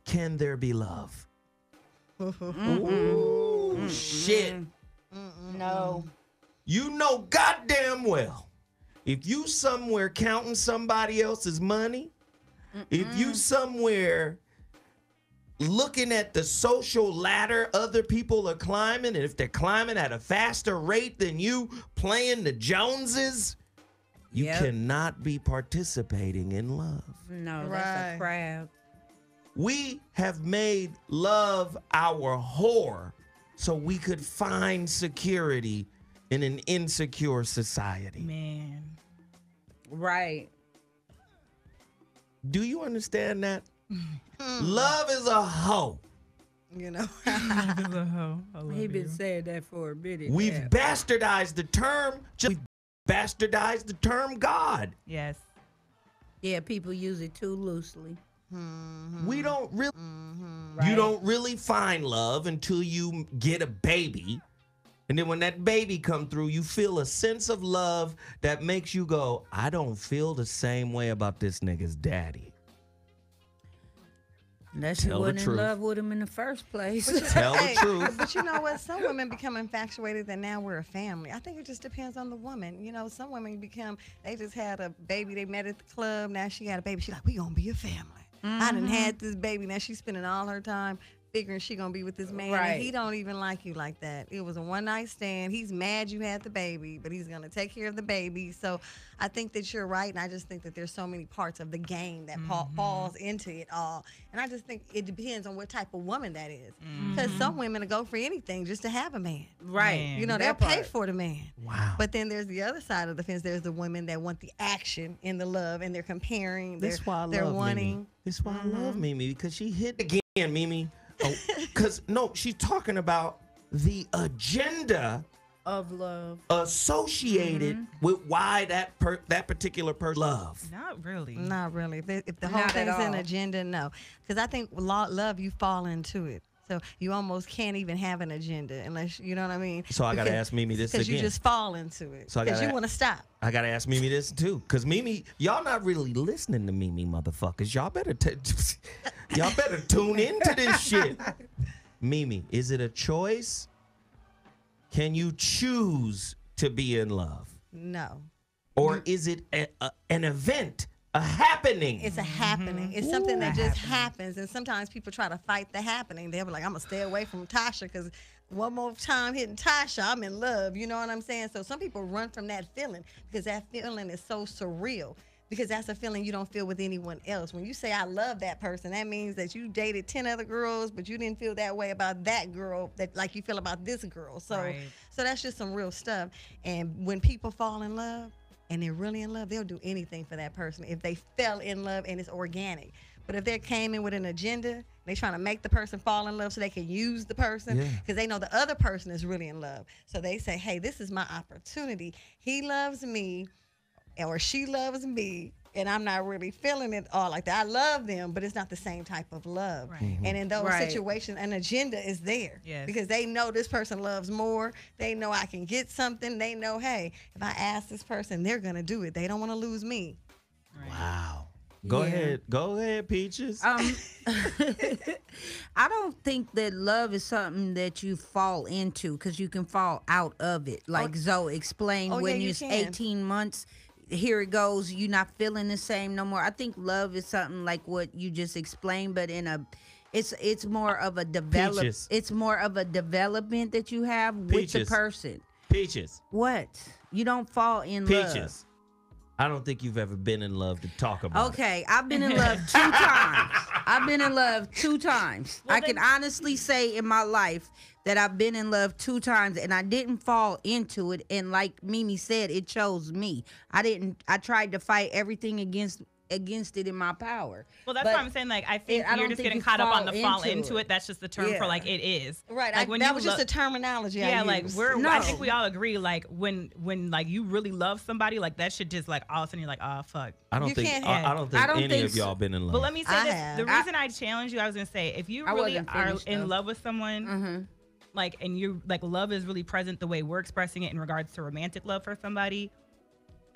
can there be love? Ooh, shit. No. You know goddamn well, if you somewhere counting somebody else's money, if you somewhere looking at the social ladder other people are climbing, and if they're climbing at a faster rate than you, playing the Joneses, you cannot be participating in love. No, that's a crowd. We have made love our whore so we could find security in an insecure society. Man. Right. Do you understand that? Love is a hoe. You know, he been saying that for a minute. We've bastardized the term. We've bastardized the term God. Yes. Yeah, people use it too loosely. We don't really You don't really find love until you get a baby. And then when that baby come through, you feel a sense of love that makes you go, I don't feel the same way about this nigga's daddy. Unless you wasn't in love with him in the first place. Tell the truth. But you know what? Some women become infatuated that now we're a family. I think it just depends on the woman. You know, some women they just had a baby they met at the club. Now she got a baby. She's like, we gonna be a family. I done had this baby. Now she's spending all her time figuring she gonna be with this man. And he don't even like you like that. It was a one night stand. He's mad you had the baby, but he's gonna take care of the baby. So I think that you're right, and I just think that there's so many parts of the game that falls into it all. And I just think it depends on what type of woman that is. Because some women will go for anything just to have a man. Right. You know, they'll pay for the man. Wow. But then there's the other side of the fence. There's the women that want the action in the love, and they're comparing. That's why I they're love wanting. Mimi. That's why I love Mimi, because she hit again, Mimi. Because she's talking about the agenda of love associated with why that particular person love. Not really. Not really. If the whole thing's an agenda, no. Because I think love, you fall into it. So you almost can't even have an agenda unless, you know what I mean? So I got to ask Mimi this again. Because you just fall into it. So because you want to stop. I got to ask Mimi this too. Because Mimi, y'all not really listening to Mimi, motherfuckers. Y'all better tune into this shit. Mimi, is it a choice? Can you choose to be in love? No. Or is it an event? A happening. It's a happening. It's something that just happens. And sometimes people try to fight the happening. They'll be like, I'm going to stay away from Tasha because one more time hitting Tasha, I'm in love. You know what I'm saying? So some people run from that feeling because that feeling is so surreal. Because that's a feeling you don't feel with anyone else. When you say, I love that person, that means that you dated 10 other girls, but you didn't feel that way about that girl that like you feel about this girl. So, so that's just some real stuff. And when people fall in love, and they're really in love, they'll do anything for that person if they fell in love and it's organic. But if they came in with an agenda, they trying to make the person fall in love so they can use the person because they know the other person is really in love. So they say, hey, this is my opportunity. He loves me or she loves me, and I'm not really feeling it all like that. I love them, but it's not the same type of love. Right. And in those situations, an agenda is there because they know this person loves more. They know I can get something. They know, hey, if I ask this person, they're going to do it. They don't want to lose me. Right. Wow. Go ahead, Peaches. I don't think that love is something that you fall into because you can fall out of it. Like Zoe explained, when you're 18 months, here it goes, you're not feeling the same no more. I think love is something like what you just explained, but it's more of a it's more of a development that you have with the person. Peaches. What? You don't fall in love. Peaches. I don't think you've ever been in love to talk about. Okay, I've been in love 2 times. I've been in love 2 times. Well, I can honestly say in my life that I've been in love 2 times and I didn't fall into it. And like Mimi said, it chose me. I tried to fight everything against it in my power. Well, that's what I'm saying. Like, I think you're just getting caught up on the fall into it. That's just the term for like it is. Right. Like that was just a terminology. Yeah. Like I think we all agree. Like when like you really love somebody, like that should just like all of a sudden you're like, oh fuck. I don't think any of y'all been in love. But let me say this: the reason I challenge you, I was gonna say, if you really are in love with someone, like, and you like love is really present the way we're expressing it in regards to romantic love for somebody,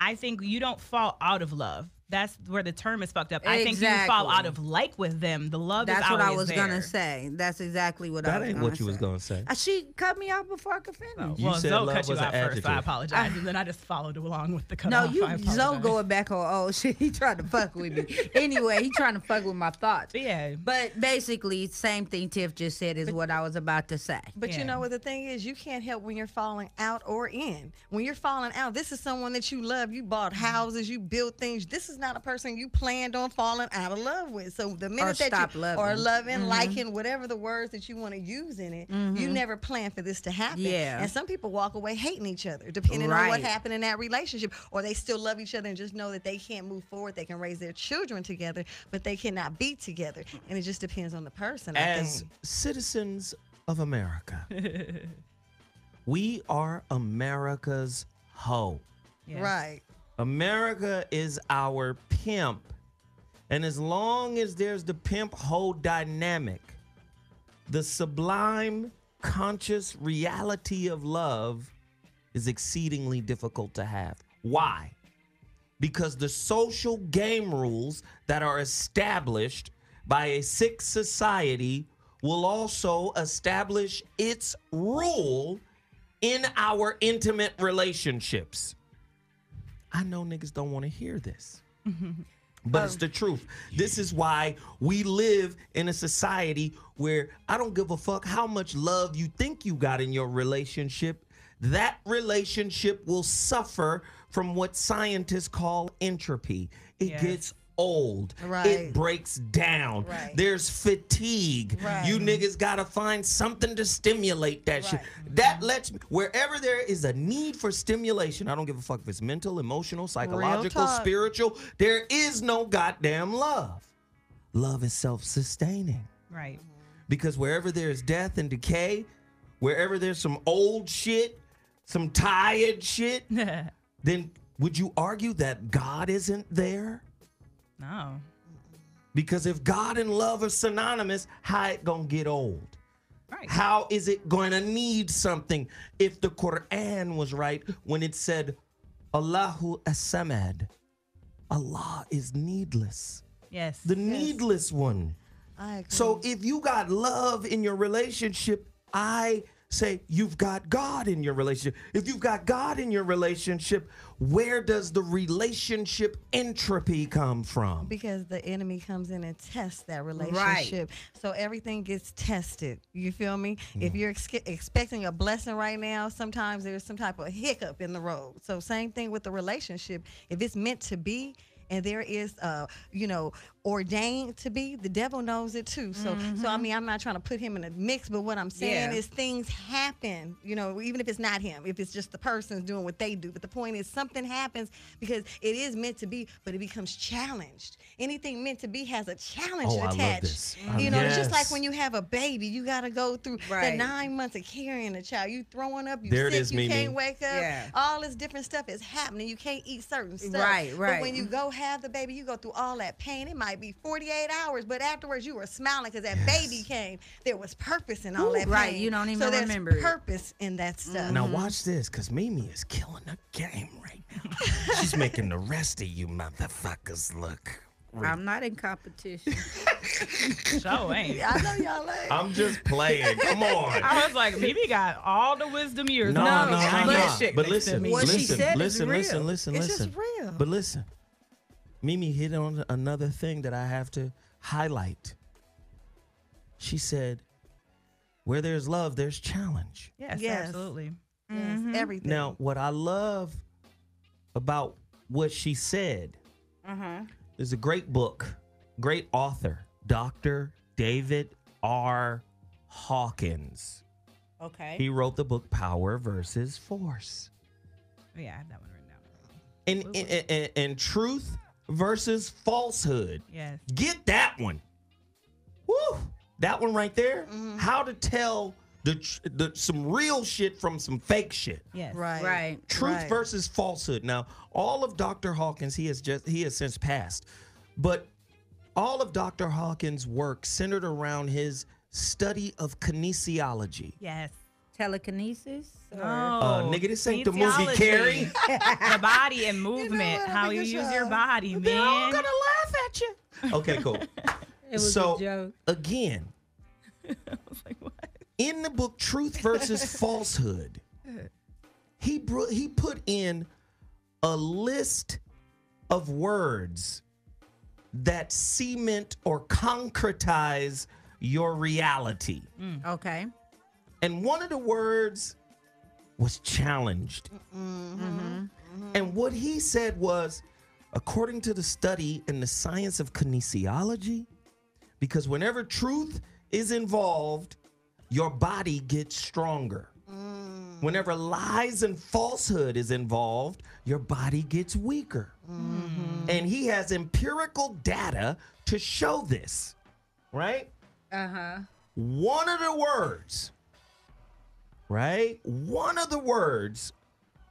I think you don't fall out of love. That's where the term is fucked up. I think you fall out of like with them. The love is always there. That's what I was gonna say. That's exactly what I was gonna say. That ain't what you was gonna say. She cut me off before I could finish. Well, Zoe cut you out first, so I apologize. And then I just followed along with the cut off. No, Zoe going back on, oh shit, he tried to fuck with me. Anyway, he trying to fuck with my thoughts. Yeah. But basically, same thing Tiff just said is what I was about to say. But you know what the thing is? You can't help when you're falling out or in. When you're falling out, this is someone that you love. You bought houses, you built things. This is not a person you planned on falling out of love with. So the minute that you are loving, liking, whatever the words that you want to use in it, you never planned for this to happen. Yeah. And some people walk away hating each other, depending on what happened in that relationship. Or they still love each other and just know that they can't move forward. They can raise their children together, but they cannot be together. And it just depends on the person. As citizens of America, we are America's hoe. Yes. Right. America is our pimp. And as long as there's the pimp hoe dynamic, The sublime, conscious reality of love is exceedingly difficult to have. Why? Because the social game rules that are established by a sick society will also establish its rule in our intimate relationships. I know niggas don't want to hear this, but it's the truth. This is why we live in a society where I don't give a fuck how much love you think you got in your relationship. That relationship will suffer from what scientists call entropy. It gets old. Right. It breaks down. Right. There's fatigue. Right. You niggas gotta find something to stimulate that shit. That lets me, wherever there is a need for stimulation, I don't give a fuck if it's mental, emotional, psychological, spiritual, there is no goddamn love. Love is self-sustaining. Right. Because wherever there's death and decay, wherever there's some old shit, some tired shit, then would you argue that God isn't there? No. Because if God and love are synonymous, how it gonna get old? Right. How is it going to need something if the Quran was right when it said, Allahu as-samad? Allah is needless. Yes. The needless one. I agree. So if you got love in your relationship, I say you've got God in your relationship. If you've got God in your relationship, where does the relationship entropy come from? Because the enemy comes in and tests that relationship. So everything gets tested. You feel me? If you're expecting a blessing right now, sometimes there's some type of hiccup in the road. So same thing with the relationship. If it's meant to be, and there is, ordained to be, the devil knows it too. So, I mean, I'm not trying to put him in a mix, but what I'm saying is things happen, even if it's not him, if it's just the person doing what they do. But the point is something happens because it is meant to be, but it becomes challenged. Anything meant to be has a challenge attached. I love this. It's just like when you have a baby, you got to go through the 9 months of carrying a child. You throwing up, you sick, you can't wake up. Yeah. All this different stuff is happening. You can't eat certain stuff. Right. But when you go have the baby, you go through all that pain. It might be 48 hours, but afterwards you were smiling because that baby came. There was purpose in all that pain. Right, you don't even remember it. So there's purpose in that stuff. Now watch this, because Mimi is killing the game right now. She's making the rest of you motherfuckers look. I'm not in competition. So ain't. I know y'all ain't. I'm just playing. Come on. I was like, Mimi got all the wisdom years. No, I'm not. Shit But next to me. listen. It's just real. But listen. Mimi hit on another thing that I have to highlight. She said, where there's love, there's challenge. Yes, absolutely. Yes, everything. Now, what I love about what she said is a great book, great author, Dr. David R. Hawkins. Okay. He wrote the book Power versus Force. Yeah, I have that one written down. And truth versus falsehood. Yes. Get that one. Woo! That one right there. How to tell the some real shit from some fake shit. Yes. Right. Truth versus falsehood. Now, all of Dr. Hawkins, he has since passed, but all of Dr. Hawkins' work centered around his study of kinesiology. Yes. Telekinesis? Nigga, this ain't the movie Carrie. The body and movement. How you use your body, man. They're all gonna laugh at you. Okay, cool. It was a joke. Again, I was like, what? in the book Truth versus Falsehood, he put in a list of words that cement or concretize your reality. Okay. And one of the words was challenged. And what he said was, according to the study in the science of kinesiology, because whenever truth is involved, your body gets stronger. Whenever lies and falsehood is involved, your body gets weaker. And he has empirical data to show this, right? One of the words, right? One of the words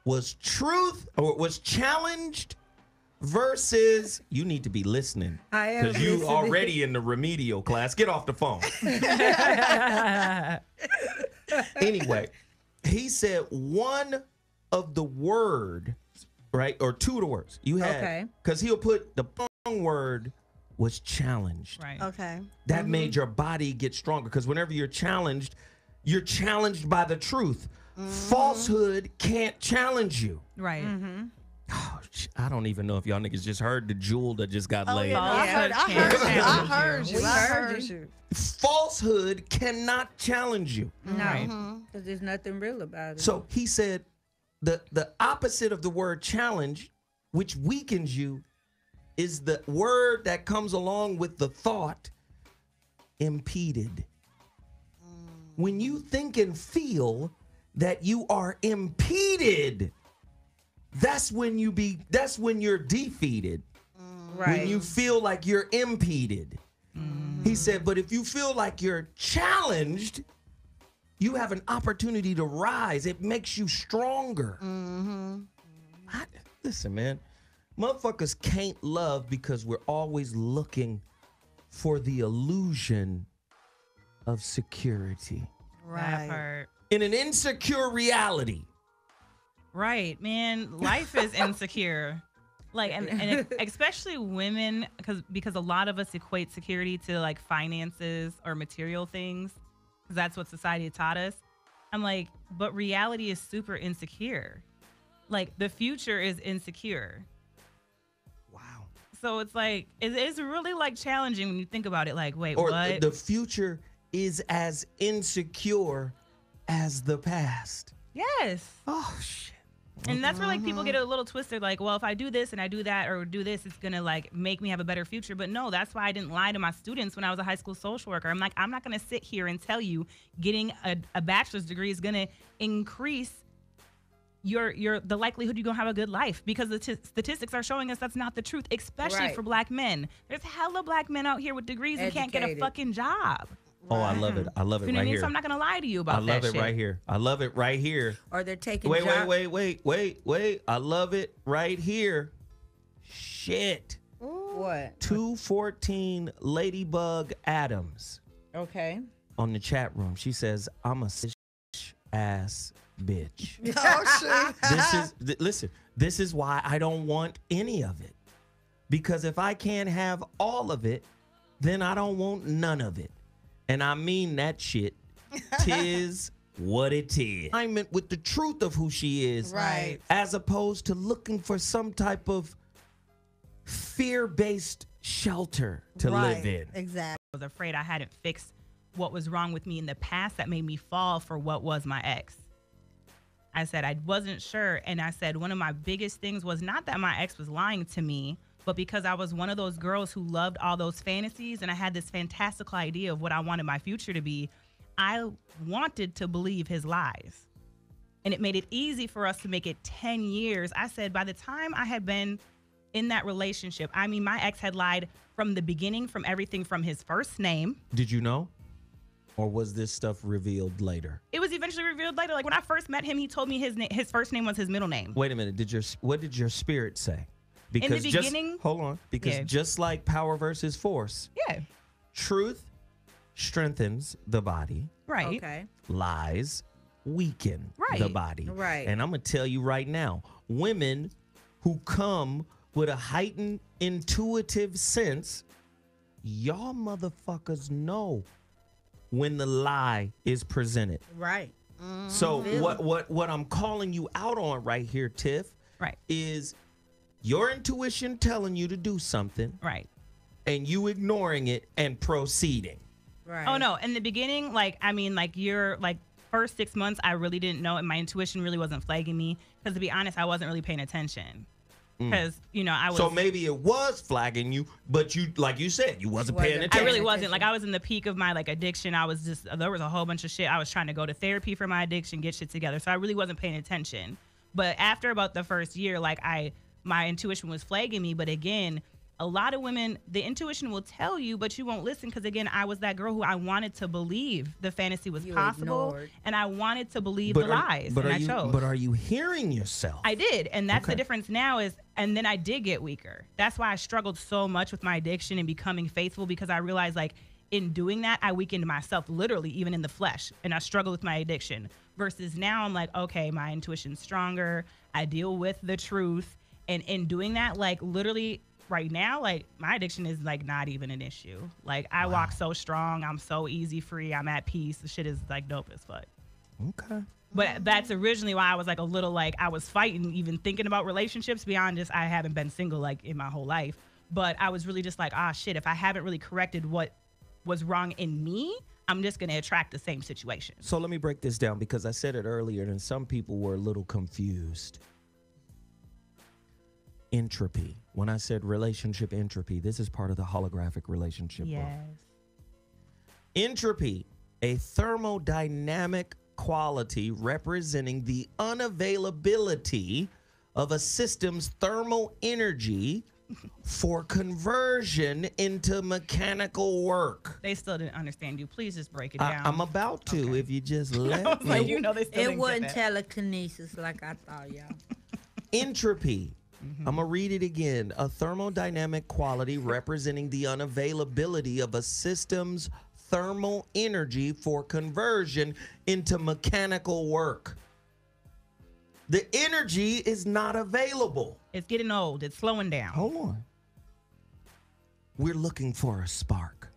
was truth, or was challenged versus you need to be listening. I am because you listening. already in the remedial class. Get off the phone. Anyway, he said one of the word, right, or two of the words you had, because he'll put the wrong word was challenged. Right. Okay. That made your body get stronger because whenever you're challenged by the truth. Falsehood can't challenge you. Right. Oh, I don't even know if y'all niggas just heard the jewel that just got laid. Yeah, I heard you. Falsehood cannot challenge you. No, because there's nothing real about it. So he said the opposite of the word challenge, which weakens you, is the word that comes along with the thought impeded. When you think and feel that you are impeded, that's when you're defeated. Right. When you feel like you're impeded. He said, but if you feel like you're challenged, you have an opportunity to rise. It makes you stronger. Listen, man, motherfuckers can't love because we're always looking for the illusion of security. That part. In an insecure reality. Right, man. Life is insecure. Like, and especially women, because a lot of us equate security to like finances or material things, because that's what society taught us. I'm like, but reality is super insecure. Like, the future is insecure. Wow. So it's like, it's really like challenging when you think about it. Like, wait, or what? The future is as insecure as the past. Yes. Oh, shit. And that's where like people get a little twisted, like, well, if I do this and I do that or do this, it's gonna like make me have a better future. But no, that's why I didn't lie to my students when I was a high school social worker. I'm like, I'm not gonna sit here and tell you getting a bachelor's degree is gonna increase the likelihood you're gonna have a good life, because the statistics are showing us that's not the truth, especially for black men. There's hella black men out here with degrees and can't get a fucking job. Oh, I love it. I love it You know what I right mean? here. So I'm not gonna lie to you about that. I love it shit. right here. I love it right here. Or they're taking Wait. jobs. I love it right here. Shit. What? 214 Ladybug Adams. Okay. On the chat room, she says, "I'm a ass bitch." Oh shit. Listen. This is why I don't want any of it, because if I can't have all of it, then I don't want none of it. And I mean that shit. Tis what it is. Alignment with the truth of who she is. Right. As opposed to looking for some type of fear-based shelter to live in. Exactly. I was afraid I hadn't fixed what was wrong with me in the past that made me fall for what was my ex. I said I wasn't sure. And I said one of my biggest things was not that my ex was lying to me, but because I was one of those girls who loved all those fantasies and I had this fantastical idea of what I wanted my future to be, I wanted to believe his lies. And it made it easy for us to make it 10 years. I said by the time I had been in that relationship, I mean, my ex had lied from the beginning, from everything from his first name. Did you know? Or was this stuff revealed later? It was eventually revealed later. Like when I first met him, he told me his first name was his middle name. Wait a minute. What did your spirit say? Because in the beginning, hold on. Because just like power versus force, truth strengthens the body. Right. Okay. Lies weaken the body. Right. And I'm gonna tell you right now, women who come with a heightened intuitive sense, y'all motherfuckers know when the lie is presented. Right. So what I'm calling you out on right here, Tiff, is your intuition telling you to do something, and you ignoring it and proceeding. Right. Oh no! In the beginning, your first 6 months, I really didn't know, and my intuition really wasn't flagging me. Because to be honest, I wasn't really paying attention. Because I was. So maybe it was flagging you, but you, like you said, you wasn't paying attention. I really wasn't. Like I was in the peak of my addiction. I was just there was a whole bunch of shit. I was trying to go to therapy for my addiction, get shit together. So I really wasn't paying attention. But after about the first year, my intuition was flagging me. But again, a lot of women, the intuition will tell you, but you won't listen because, again, I was that girl who I wanted to believe the fantasy was possible. Ignored. And I wanted to believe the lies, and I chose. But are you hearing yourself? I did, and that's the difference now is, and then I did get weaker. That's why I struggled so much with my addiction and becoming faithful, because I realized, like, in doing that, I weakened myself, literally, even in the flesh, and I struggled with my addiction. Versus now, I'm like, okay, my intuition's stronger. I deal with the truth, and in doing that, like, literally, right now, like, my addiction is, like, not even an issue. Like, I walk so strong. I'm so easy free. I'm at peace. The shit is, like, dope as fuck. Okay. But that's originally why I was, like, a little, like, I was fighting, even thinking about relationships beyond just I haven't been single, like, in my whole life. But I was really just like, shit, if I haven't really corrected what was wrong in me, I'm just going to attract the same situation. So let me break this down, because I said it earlier and some people were a little confused. Entropy. When I said relationship entropy, this is part of the holographic relationship book. Entropy, a thermodynamic quality representing the unavailability of a system's thermal energy for conversion into mechanical work. They still didn't understand you. Please just break it down. I'm about to, if you just let me. Like, you know, they still it wasn't telekinesis like I thought, y'all. Entropy. I'm going to read it again. A thermodynamic quality representing the unavailability of a system's thermal energy for conversion into mechanical work. The energy is not available. It's getting old. It's slowing down. Hold on. We're looking for a spark.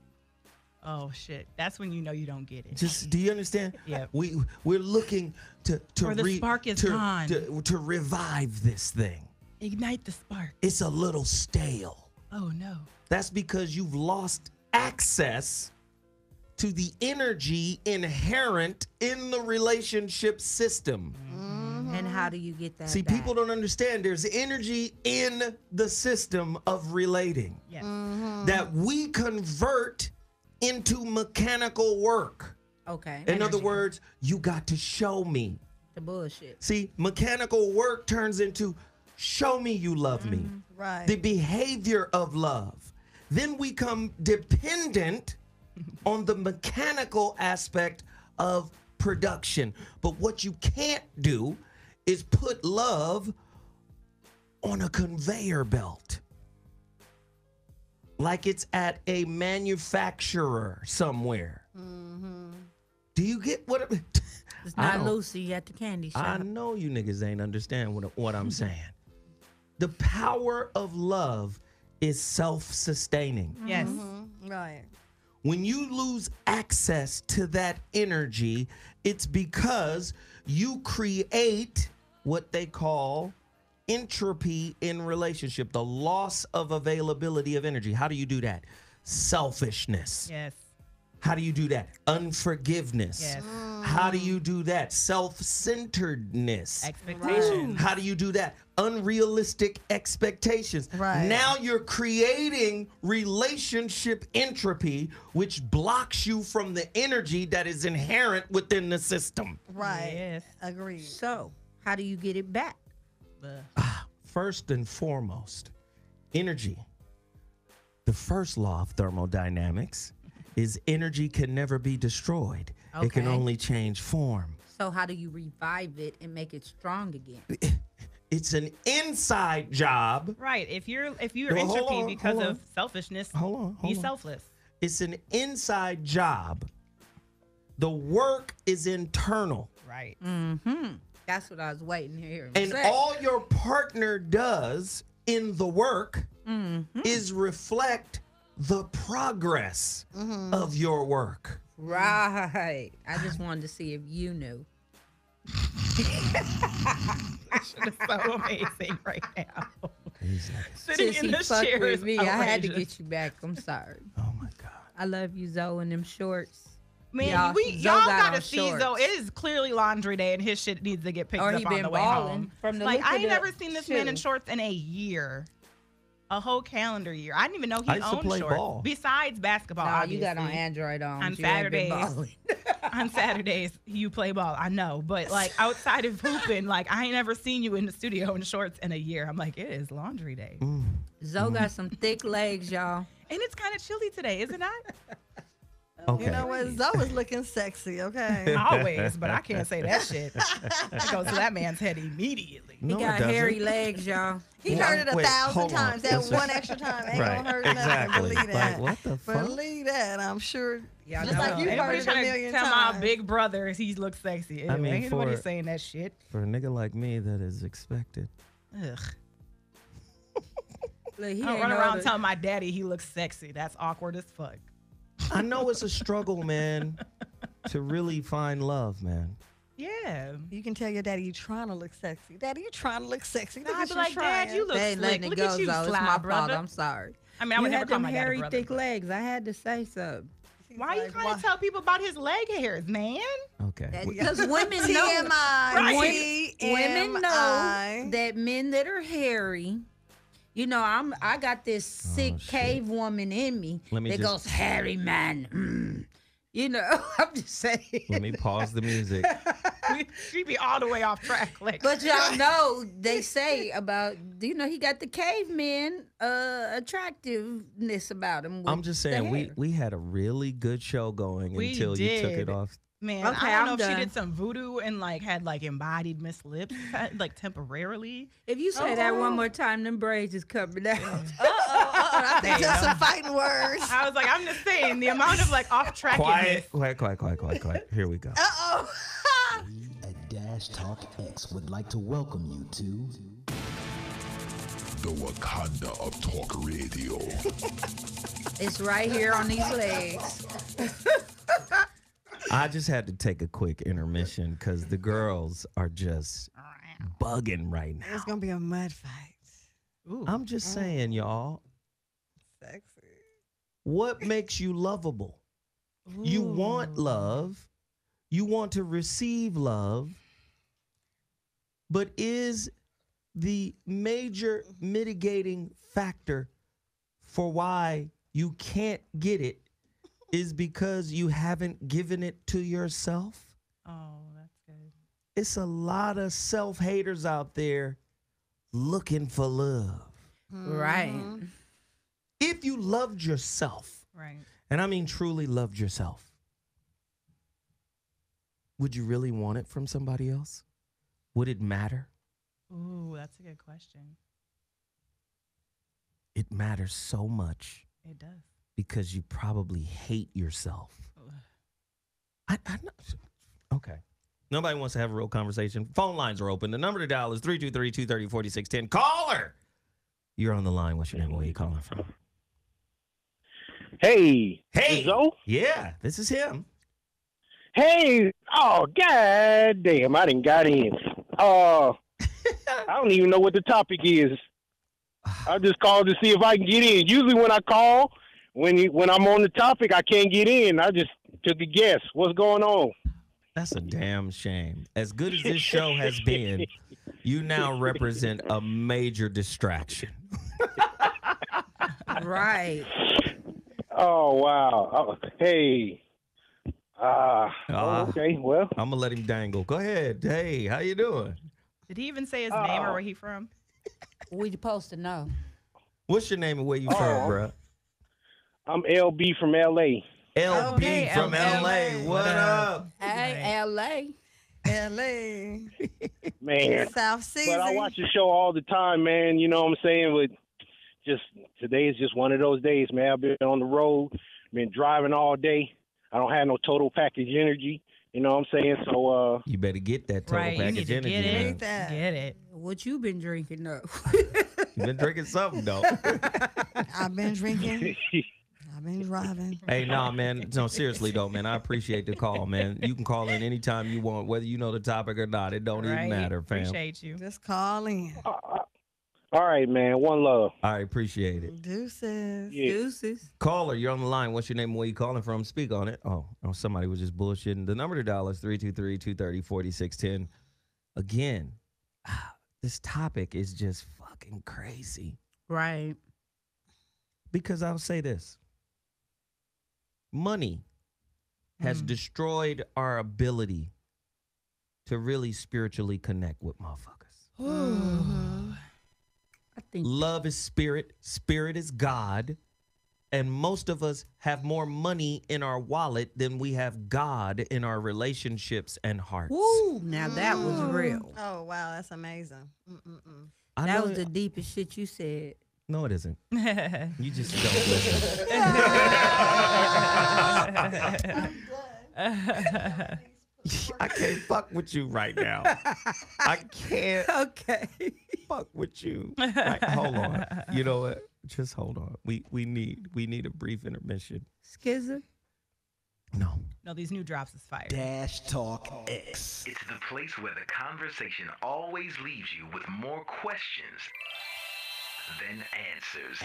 Oh, shit. That's when you know you don't get it. Just, do you understand? Yeah. We're looking to the spark is gone. To revive this thing. Ignite the spark. It's a little stale. Oh, no. That's because you've lost access to the energy inherent in the relationship system. And how do you get that See, back? people don't understand there's energy in the system of relating that we convert into mechanical work. Okay. In other words, you got to show me. The bullshit. See, mechanical work turns into show me you love me. Right. The behavior of love. Then we come dependent on the mechanical aspect of production. But what you can't do is put love on a conveyor belt. Like it's at a manufacturer somewhere. Do you get what it's not Lucy at the candy shop. I know you niggas ain't understand what I'm saying. The power of love is self-sustaining. Yes. Right. When you lose access to that energy, it's because you create what they call entropy in relationship, the loss of availability of energy. How do you do that? Selfishness. Yes. How do you do that? Unforgiveness. Yes. How do you do that? Self-centeredness. Expectations. How do you do that? Unrealistic expectations. Right. Now you're creating relationship entropy, which blocks you from the energy that is inherent within the system. Right. Yes. Agreed. So, how do you get it back? First and foremost, energy. The first law of thermodynamics is energy can never be destroyed. It can only change form. So how do you revive it and make it strong again? It's an inside job. Right. If you're entropy because of selfishness, be selfless. It's an inside job. The work is internal. Right. That's what I was waiting to hear him And say. all your partner does in the work is reflect the progress of your work. Right. I just wanted to see if you knew. It's so amazing right now. Sitting Since in he this fucked chair with is me, I had to outrageous. get you back. I'm sorry. Oh my God. I love you, Zoe, in them shorts. Man, Y'all y'all gotta on see shorts. Zoe. It is clearly laundry day, and his shit needs to get picked Or up he on been the way balling home. from the Like, look I of ain't the never seen this man in shoe. shorts in a year. A whole calendar year. I didn't even know I he used to owned play shorts. ball. Besides basketball, Nah, you got on obviously. Android on. On You ain't been Saturdays. balling. on Saturdays you play ball. I know, but like outside of hooping, like I ain't never seen you in the studio in shorts in a year. I'm like, it is laundry day. Zoe got some thick legs, y'all. And it's kind of chilly today, is it not? Okay. You know what? Zoe was looking sexy, okay? Always, but I can't say that shit. It goes to that man's head immediately. He got hairy legs, y'all. He heard it 1,000 times. That That's one extra time ain't gonna hurt exactly. nothing. Believe that. Like, what the fuck? Believe that. I'm sure. Yeah, Just like you heard Everybody it a trying to million tell times. my big brother he looks sexy. Ew, I mean, ain't nobody saying that shit. For a nigga like me, that is expected. Ugh. Look, he I don't ain't run know around the- telling my daddy he looks sexy. That's awkward as fuck. I know it's a struggle, man, to really find love, man. Yeah. You can tell your daddy you trying to look sexy. Daddy, you trying to look sexy. Look I'd at be you like, trying. Dad, you look They ain't slick. letting it Look go, at you, Zoe. It's fly my fault. brother. I'm sorry. I mean, I You would never had call them my daddy hairy, brother. thick legs. I had to say something. Why are you trying to tell people about his leg hairs, man? Okay. Because women know. TMI. Women know that men that are hairy. You know, I got this sick cave woman in me Let me that just- goes, hairy man. You know, I'm just saying. Let me pause the music. She be all the way off track. Like, But y'all know they say about, you know, he got the caveman attractiveness about him. I'm just saying, we had a really good show going until you took it off. Man, Okay, I don't know I'm if she done. did some voodoo and like had like embodied Miss Lips, like temporarily. If you say that one more time, them braids is coming out. I think that's some fighting words. I was like, I'm just saying the amount of like off track. Quiet. Here we go. Uh-oh. At Dash Talk X would like to welcome you to the Wakanda of Talk Radio. It's right here on these legs. I just had to take a quick intermission because the girls are just bugging right now. It's going to be a mud fight. Ooh. I'm just saying, y'all. Sexy. What makes you lovable? You want love. You want to receive love. But is the major mitigating factor for why you can't get it is because you haven't given it to yourself? Oh, that's good. It's a lot of self-haters out there looking for love. Right. If you loved yourself, Right. and I mean truly loved yourself, would you really want it from somebody else? Would it matter? Ooh, that's a good question. It matters so much It does. because you probably hate yourself. I know. Okay. Nobody wants to have a real conversation. Phone lines are open. The number to dial is 323-230-4610. Caller! You're on the line. What's your name? Where are you calling from? Hey. Hey. Zoe? Yeah, this is him. Hey. Oh, god damn. I done got in. I don't even know what the topic is. I just called to see if I can get in. Usually when I call, when I'm on the topic, I can't get in. I just took a guess. What's going on? That's a damn shame. As good as this show has been, you now represent a major distraction. Right. Oh, wow. Oh, hey. Okay, well. I'm going to let him dangle. Go ahead. Hey, how you doing? Did he even say his name or where he from? We supposed to know. What's your name and where you from, bro? I'm LB from L.A. LB from L.A. What up? Hey, L.A. L.A. Man. South Season. But I watch the show all the time, man. You know what I'm saying? But just today is just one of those days, man. I've been on the road, been driving all day. I don't have no total package energy. You know what I'm saying? So you better get that total Right, you package need to energy. get man. it. Get it. What you been drinking up? You been drinking something, though. I've been drinking. I've been driving. Hey, nah, man. No, seriously, though, man. I appreciate the call, man. You can call in anytime you want, whether you know the topic or not. It don't even Right. matter, fam. Appreciate you. Just call in. all right, man. One love. I appreciate it. Deuces. Yeah. Deuces. Caller, you're on the line. What's your name and where you calling from? Speak on it. Oh, somebody was just bullshitting. The number to dial is 323-230-4610. Again, this topic is just fucking crazy. Right. Because I'll say this. Money has destroyed our ability to really spiritually connect with motherfuckers. I think love is spirit, spirit is God, and most of us have more money in our wallet than we have God in our relationships and hearts. Woo, now that was real. Oh, wow, that's amazing. Mm-mm-mm. That was the deepest shit you said. No, it isn't. You just don't listen. I can't fuck with you right now. I can't fuck with you. Right, hold on. You know what? Just hold on. We need a brief intermission. Skizzer? No. No, these new drops is fire. Dash Talk X. It's the place where the conversation always leaves you with more questions than answers.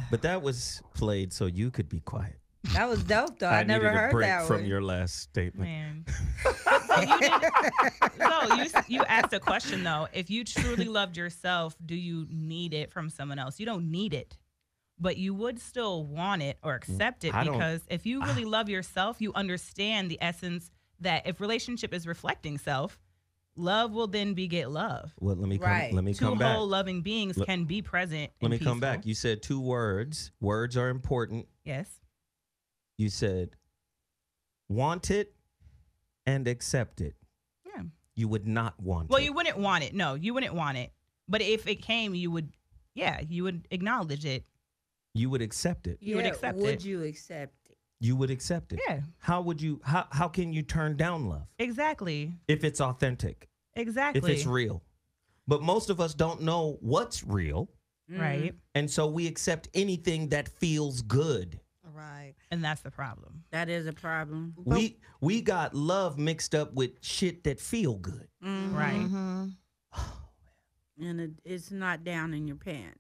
But that was played so you could be quiet. That was dope, though. I never needed heard a break that from one. your last statement. Man. You asked a question, though. If you truly loved yourself, do you need it from someone else? You don't need it, but you would still want it or accept it, because if you really love yourself, you understand the essence that if relationship is reflecting self, love will then beget love. Well, let me come back. Two whole loving beings can be present. Let me come back. You said 2 words. Words are important. Yes. You said want it and accept it. Yeah. You would not want Well, it. you wouldn't want it. No, you wouldn't want it. But if it came, you would acknowledge it. You would accept it. You would accept it. Would you accept it? You would accept it. Yeah. How would you? How can you turn down love? Exactly. If it's authentic. Exactly. If it's real. But most of us don't know what's real. Right. And so we accept anything that feels good. Right. And that's the problem. That is a problem. We got love mixed up with shit that feel good. Right. Mm-hmm. And it's not down in your pants.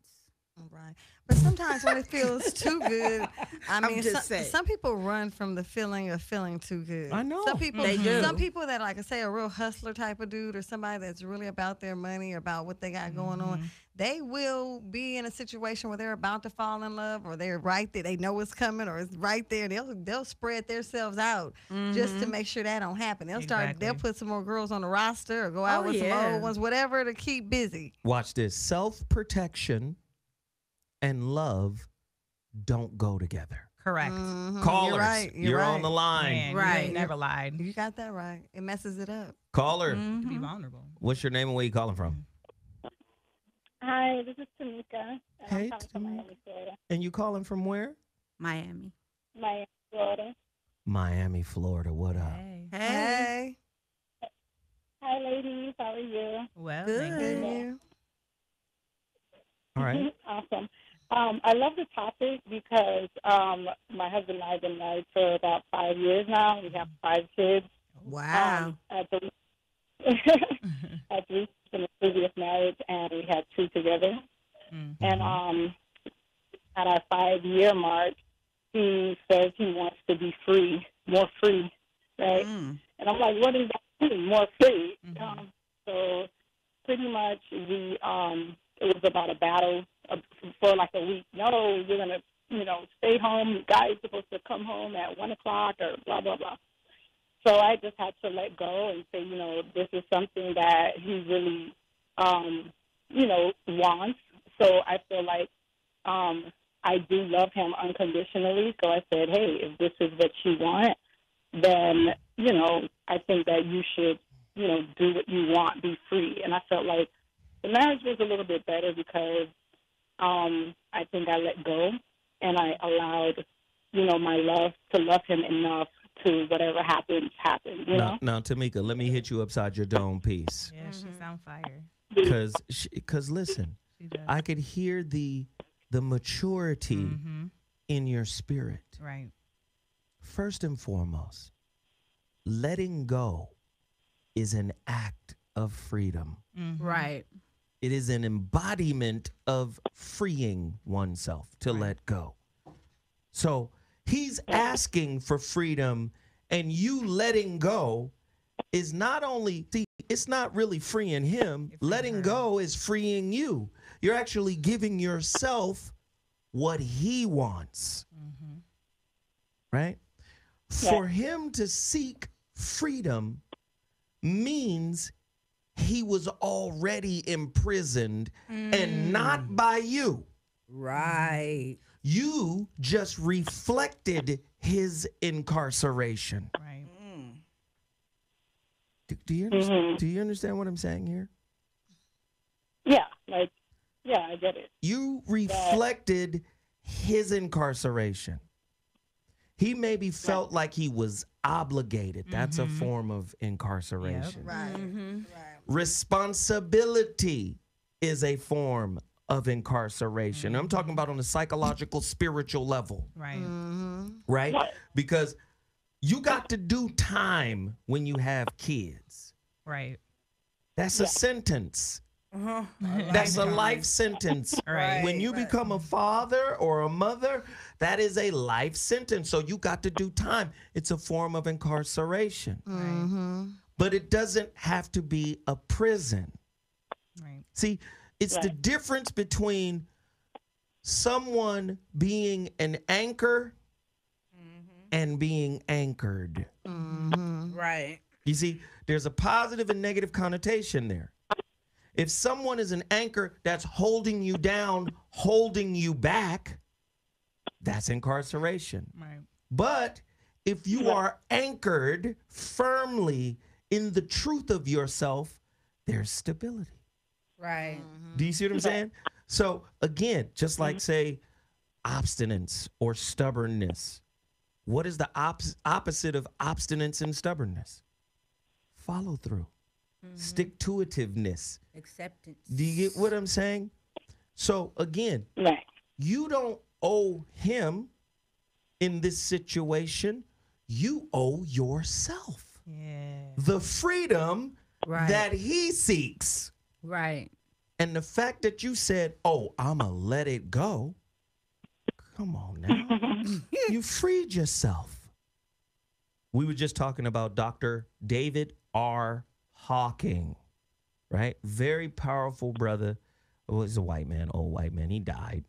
Right. But sometimes when it feels too good, I mean, just saying. some people run from the feeling of feeling too good. I know. Some people, They do. Some people that, like I say, a real hustler type of dude or somebody that's really about their money or about what they got going on, they will be in a situation where they're about to fall in love or they're right there. They know it's coming or it's right there. They'll spread themselves out just to make sure that don't happen. They'll put some more girls on the roster or go out with some old ones, whatever, to keep busy. Watch this. Self-protection and love don't go together. Correct. Callers, You're right. you're on the line. Man, Right. You ain't never lied. You got that right. It messes it up. Caller, To be vulnerable. what's your name and where you calling from? Hi, this is Tamika. And Hey, I'm calling from Miami, Florida. And you calling from where? Miami. Miami, Florida. Miami, Florida. What up? Hey. Hi, ladies. How are you? Well, Good. thank you. You. All right. Awesome. I love the topic because my husband and I have been married for about 5 years now. We have 5 kids. Wow. At 3 in the previous marriage, and we had 2 together. And at our 5-year mark, he says he wants to be free, more free, right? And I'm like, what does that mean, more free? So pretty much it was about a battle for like a week. No, you're going to, stay home. You guys are supposed to come home at 1 o'clock or blah, blah, blah. So I just had to let go and say, this is something that he really, wants. So I feel like I do love him unconditionally. So I said, hey, if this is what you want, then, I think that you should, do what you want, be free. And I felt like the marriage was a little bit better because I think I let go and I allowed, my love to love him enough to whatever happens, you know? Now, Tamika, let me hit you upside your dome piece. Yeah, she sound fire. Because listen, I could hear the maturity in your spirit. Right. First and foremost, letting go is an act of freedom. Right. It is an embodiment of freeing oneself to let go. So he's asking for freedom, and you letting go is not only, it's not really freeing him. Letting go is freeing you. You're actually giving yourself what he wants. right? For him to seek freedom means he was already imprisoned and not by you. Right. You just reflected his incarceration. Right. Do you understand what I'm saying here? Yeah, I get it. You reflected his incarceration. He maybe felt like he was obligated. That's a form of incarceration. Yep. Right. Mm-hmm. Responsibility is a form of incarceration. I'm talking about on a psychological, spiritual level. Right. Right? Because you got to do time when you have kids. Right. That's a sentence. That's a life sentence. Right. When you become a father or a mother, that is a life sentence. So you got to do time. It's a form of incarceration. But it doesn't have to be a prison. Right. See, it's the difference between someone being an anchor and being anchored. Right. You see, there's a positive and negative connotation there. If someone is an anchor that's holding you down, holding you back, that's incarceration. Right. But if you are anchored firmly in the truth of yourself, there's stability. Right. Do you see what I'm saying? So again, just like say obstinance or stubbornness. What is the opposite of obstinance and stubbornness? Follow through. Stick-to-itiveness. Acceptance. Do you get what I'm saying? So again, you don't owe him in this situation. You owe yourself the freedom that he seeks. Right. And the fact that you said, oh, I'ma let it go. Come on now. You freed yourself. We were just talking about Dr. David R. Hawking, right? Very powerful brother. Oh, he's a white man, old white man. He died.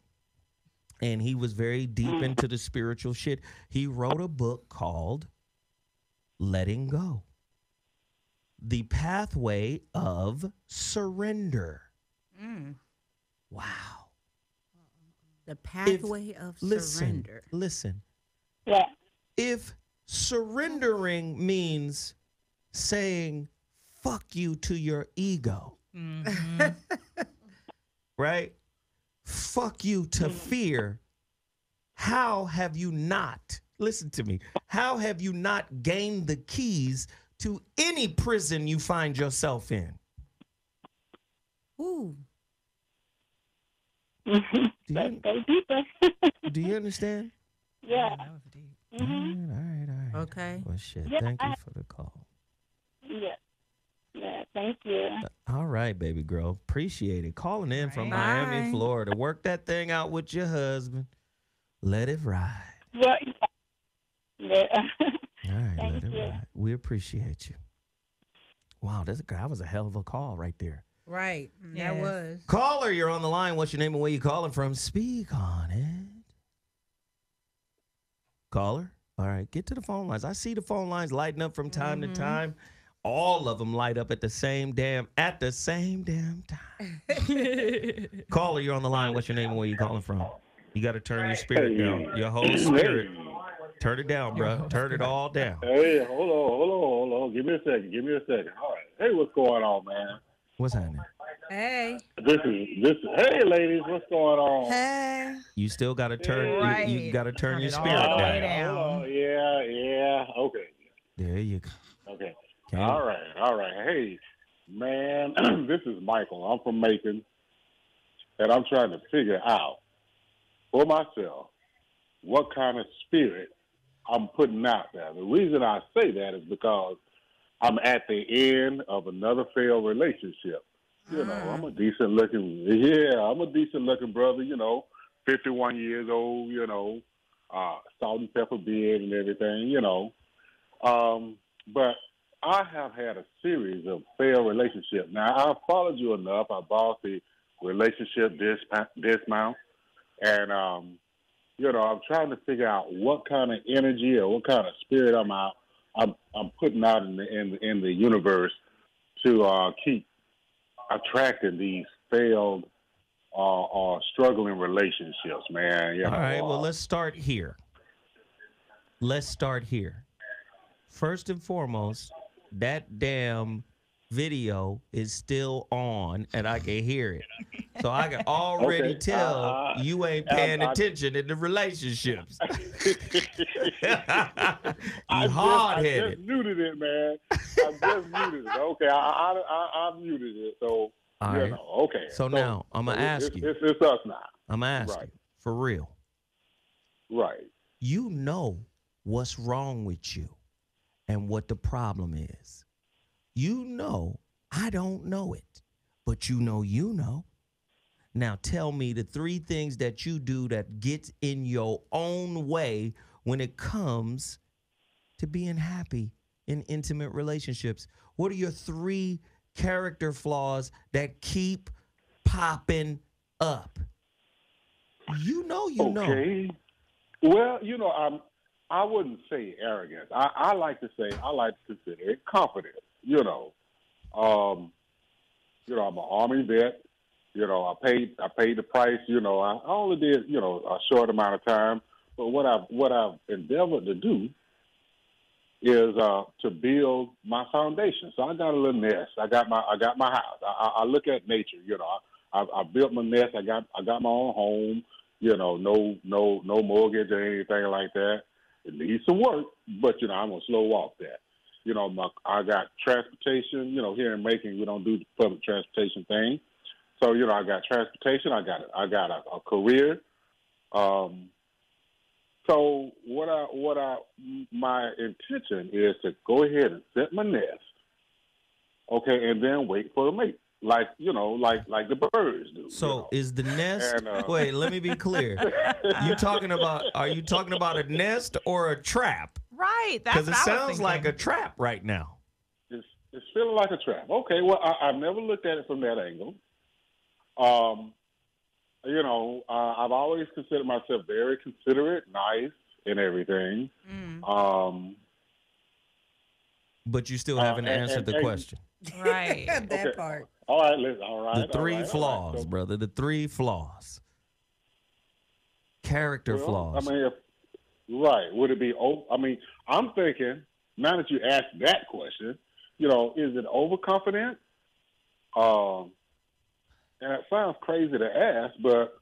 And he was very deep into the spiritual shit. He wrote a book called Letting Go. The Pathway of Surrender. Wow. The pathway of surrender. Listen. Yeah. If surrendering means saying fuck you to your ego, right? Fuck you to fear. How have you not, listen to me, how have you not gained the keys to any prison you find yourself in? Ooh. Do you understand? Yeah. All right. Okay. Well, shit. Yeah, Thank you for the call. Yeah, thank you. All right, baby girl. Appreciate it. Calling in from Miami, Florida. Work that thing out with your husband. Let it ride. Yeah. All right, let it ride. We appreciate you. Wow, that was a hell of a call right there. Right. That was. Caller, you're on the line. What's your name and where you calling from? Speak on it. Caller? All right, get to the phone lines. I see the phone lines lighting up from time to time. All of them light up at the same damn time. Caller, you're on the line. What's your name and where you calling from? You got to turn your spirit down. Your whole spirit. Turn it down, bro. Turn it all down. Hey, hold on. Give me a second. All right. Hey, what's going on, man? What's happening? Hey. This is. Hey, ladies, what's going on? Hey. You still got to turn. Right. You got to turn your spirit down. Hold on. Yeah. Okay. There you go. Okay. Okay. All right. Hey, man, this is Michael. I'm from Macon, and I'm trying to figure out for myself what kind of spirit I'm putting out there. The reason I say that is because I'm at the end of another failed relationship. You know, I'm a decent looking brother, 51 years old, salt and pepper beard and everything, but I have had a series of failed relationships. Now, I followed you enough. I bought the relationship dismount, and I'm trying to figure out what kind of energy or what kind of spirit I'm putting out in the universe to keep attracting these failed or struggling relationships, man. All right, well, let's start here. First and foremost, that damn video is still on, and I can hear it. So I can already tell you ain't paying attention in the relationships. You hard-headed. I just muted it, man. I just muted it. Okay, I muted it. So, all right. Okay. So now, I'm going to ask you. It's us now. I'm going to ask you, for real. Right. You know what's wrong with you and what the problem is. You know I don't know it, but you know. Now tell me the 3 things that you do that gets in your own way when it comes to being happy in intimate relationships. What are your 3 character flaws that keep popping up? You know. Okay. Well, I wouldn't say arrogance. I like to consider it confidence. I'm an Army vet. I paid the price. I only did a short amount of time. But what I've endeavored to do is to build my foundation. So I got a little nest. I got my house. I look at nature. I built my nest. I got my own home. No mortgage or anything like that. It needs some work, but I'm gonna slow walk that. I got transportation. Here in Macon, we don't do the public transportation thing. So I got transportation. I got a career. So my intention is to go ahead and set my nest, okay, and then wait for the mate, like the birds do. So is the nest? Wait, let me be clear. Are you talking about a nest or a trap? Right. That's because it sounds like a trap right now. It's feeling like a trap. Okay. Well, I've never looked at it from that angle. I've always considered myself very considerate, nice, and everything. But you still haven't answered the question. Right. That part. All right, listen. All right. The 3 flaws, brother. The 3 flaws. Character flaws. Right. Would it be? I'm thinking now that you asked that question, is it overconfident? And it sounds crazy to ask, but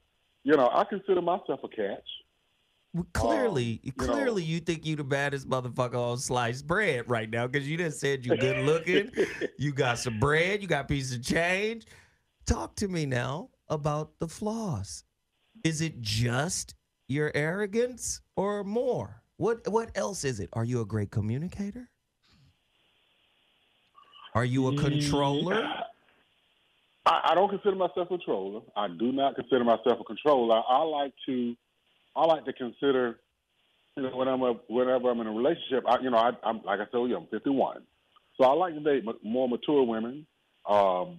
I consider myself a catch. Well, clearly, you think you the baddest motherfucker on sliced bread right now because you just said you good looking, you got some bread, you got a piece of change. Talk to me now about the flaws. Is it just your arrogance or more? What else is it? Are you a great communicator? Are you a controller? I don't consider myself a controller. I do not consider myself a controller. I like to consider, whenever I'm in a relationship, I'm like I told you, I'm 51, so I like to date more mature women. So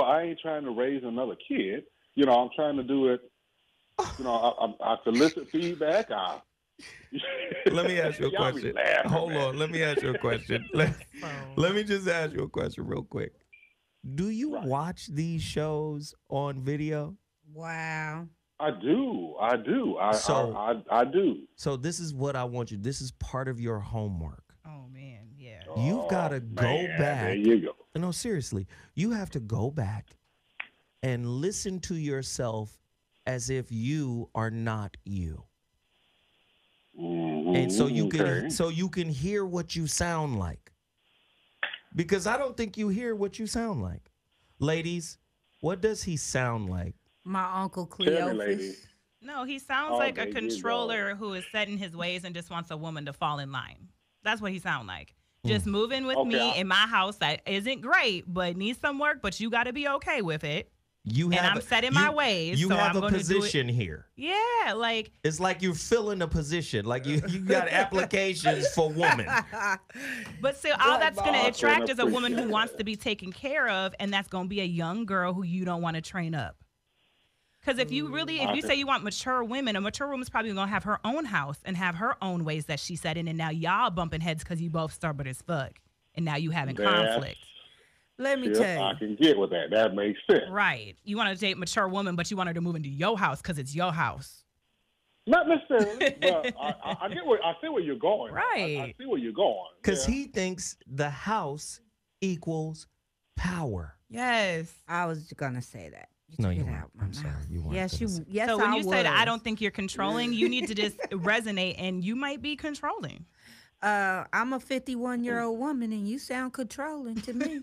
I ain't trying to raise another kid. I'm trying to do it. I solicit feedback. Let me ask you a question. Hold on. Let me ask you a question. Let me just ask you a question real quick. Do you watch these shows on video? Wow. I do. I do. I do. So this is what I want you. This is part of your homework. Oh, man. Yeah. You've got to go back. There you go. No, seriously. You have to go back and listen to yourself as if you are not you. And so you can hear what you sound like. Because I don't think you hear what you sound like. Ladies, what does he sound like? My Uncle Cleophas. No, he sounds like a controller who is set in his ways and just wants a woman to fall in line. That's what he sounds like. Just move in with me in my house that isn't great, but needs some work, but you got to be okay with it. I'm set in my ways. You so have I'm a position here. Yeah, like it's like you're filling a position. Like you got applications for women. But still, all that's going to attract is a woman who wants to be taken care of, and that's going to be a young girl who you don't want to train up. Because if you say you want mature women, a mature woman's probably going to have her own house and have her own ways that she set in, and now y'all bumping heads because you both stubborn as fuck, and now you having conflict. Let me tell you. I can get with that. That makes sense. Right. You want to date a mature woman, but you want her to move into your house because it's your house. Not necessarily, but I see where you're going. Right. I see where you're going. Because he thinks the house equals power. Yes. I was going to say that. No, you weren't. I'm sorry. You weren't. Yes, yes, so when you said, I was. don't think you're controlling, you need to just resonate, and you might be controlling. I'm a 51-year-old woman, and you sound controlling to me.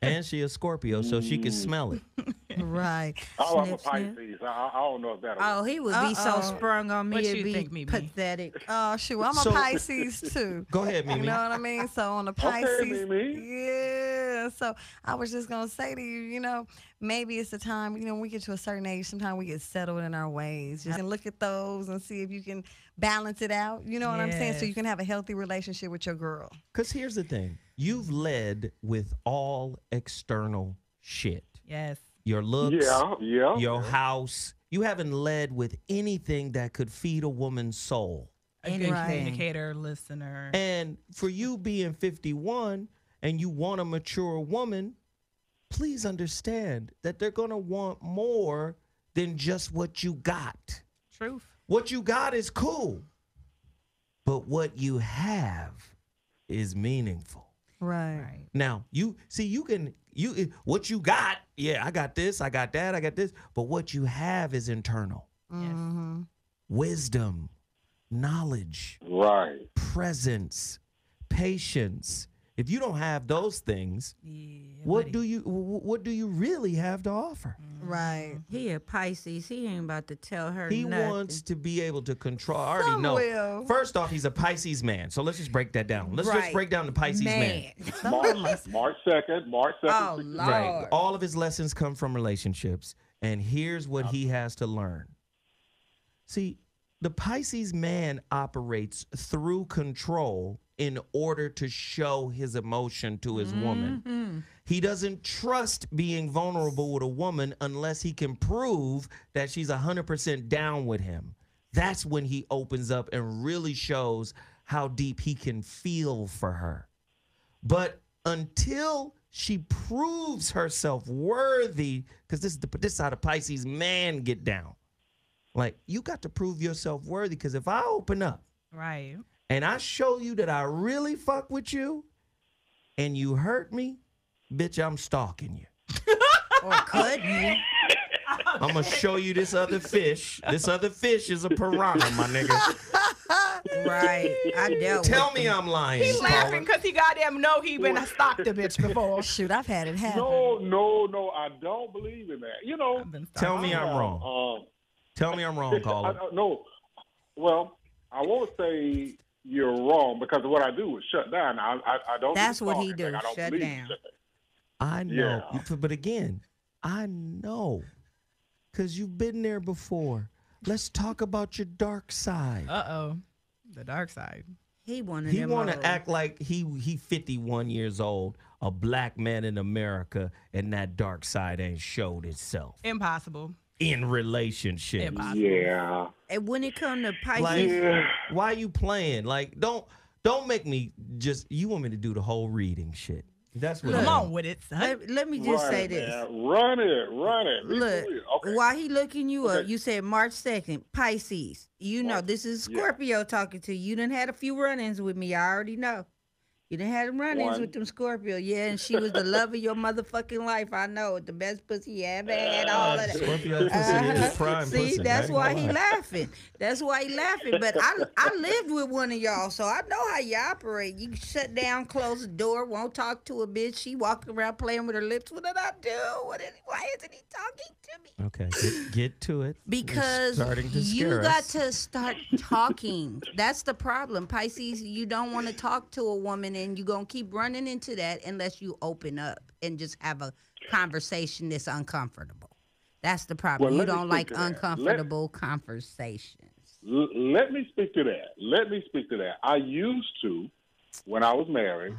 And she a Scorpio, so she can smell it. Right. Oh, I'm a Pisces. I don't know if that'll. Oh, he would be so sprung on me. What It'd you be think, Mimi? pathetic. Oh, shoot. I'm a Pisces, too. Go ahead, Mimi. You know what I mean? So on the Pisces. Okay, Mimi. Yeah. So I was just going to say to you, maybe it's the time, when we get to a certain age, sometimes we get settled in our ways. Just look at those and see if you can balance it out. You know what I'm saying? So you can have a healthy relationship with your girl. Because here's the thing. You've led with all external shit. Yes. Your looks, yeah, your house. You haven't led with anything that could feed a woman's soul. A good communicator, listener. And for you being 51 and you want a mature woman, please understand that they're going to want more than just what you got. Truth. What you got is cool, but what you have is meaningful. Right. Now, what you got, I got this, I got that, I got this, but what you have is internal. Mm-hmm. Wisdom, knowledge, right, presence, patience. If you don't have those things, what do you really have to offer? Right. He a Pisces. He ain't about to tell her He nothing. wants to be able to control. I already know. First off, he's a Pisces man. So let's just break that down. Let's just break down the Pisces man. March 2nd. Oh, Lord. Right. All of his lessons come from relationships. And here's what he has to learn. See, the Pisces man operates through control in order to show his emotion to his woman. He doesn't trust being vulnerable with a woman unless he can prove that she's 100% down with him. That's when he opens up and really shows how deep he can feel for her. But until she proves herself worthy, because this is how the Pisces man get down. Like, you got to prove yourself worthy, because if I open up, right, and I show you that I really fuck with you, and you hurt me, bitch, I'm stalking you. Or could you? I'm going to show you this other fish. This other fish is a piranha, my nigga. Right. I dealt Tell with me I'm lying. He's laughing because he goddamn know he been stalked a bitch before. Shoot, I've had it happen. No, I don't believe in that. Tell me I'm wrong. Tell me I'm wrong, caller. No. Well, I won't say you're wrong, because what I do is shut down. I don't. That's what he do. Shut down. I know. Yeah. But again, I know. Because you've been there before. Let's talk about your dark side. Uh-oh. The dark side. He want to act like he 51 years old, a black man in America, and that dark side ain't showed itself. Impossible. In relationships. Impossible. Yeah. And when it comes to Pisces, like, why you playing? Like, don't make me just. You want me to do the whole reading shit? That's what. Come on with it, son. Let me just say this. Run it. Look, while he looking you up, you said March 2nd, Pisces. You know, this is Scorpio talking to you. You done had a few run-ins with me. I already know. You done had run-ins with them Scorpio. Yeah, and she was the love of your motherfucking life. I know. The best pussy you ever had, all of that. Scorpio pussy is prime See, pussy. that's why he laughing. That's why he laughing. But I lived with one of y'all, so I know how you operate. You shut down, close the door, won't talk to a bitch. She walking around playing with her lips. What did I do? Why isn't he talking to me? Okay, get to it. Because you got to start talking. That's the problem. Pisces, you don't want to talk to a woman, and you're going to keep running into that unless you open up and just have a conversation that's uncomfortable. That's the problem. Well, you don't like uncomfortable conversations. Let me speak to that. I used to, when I was married,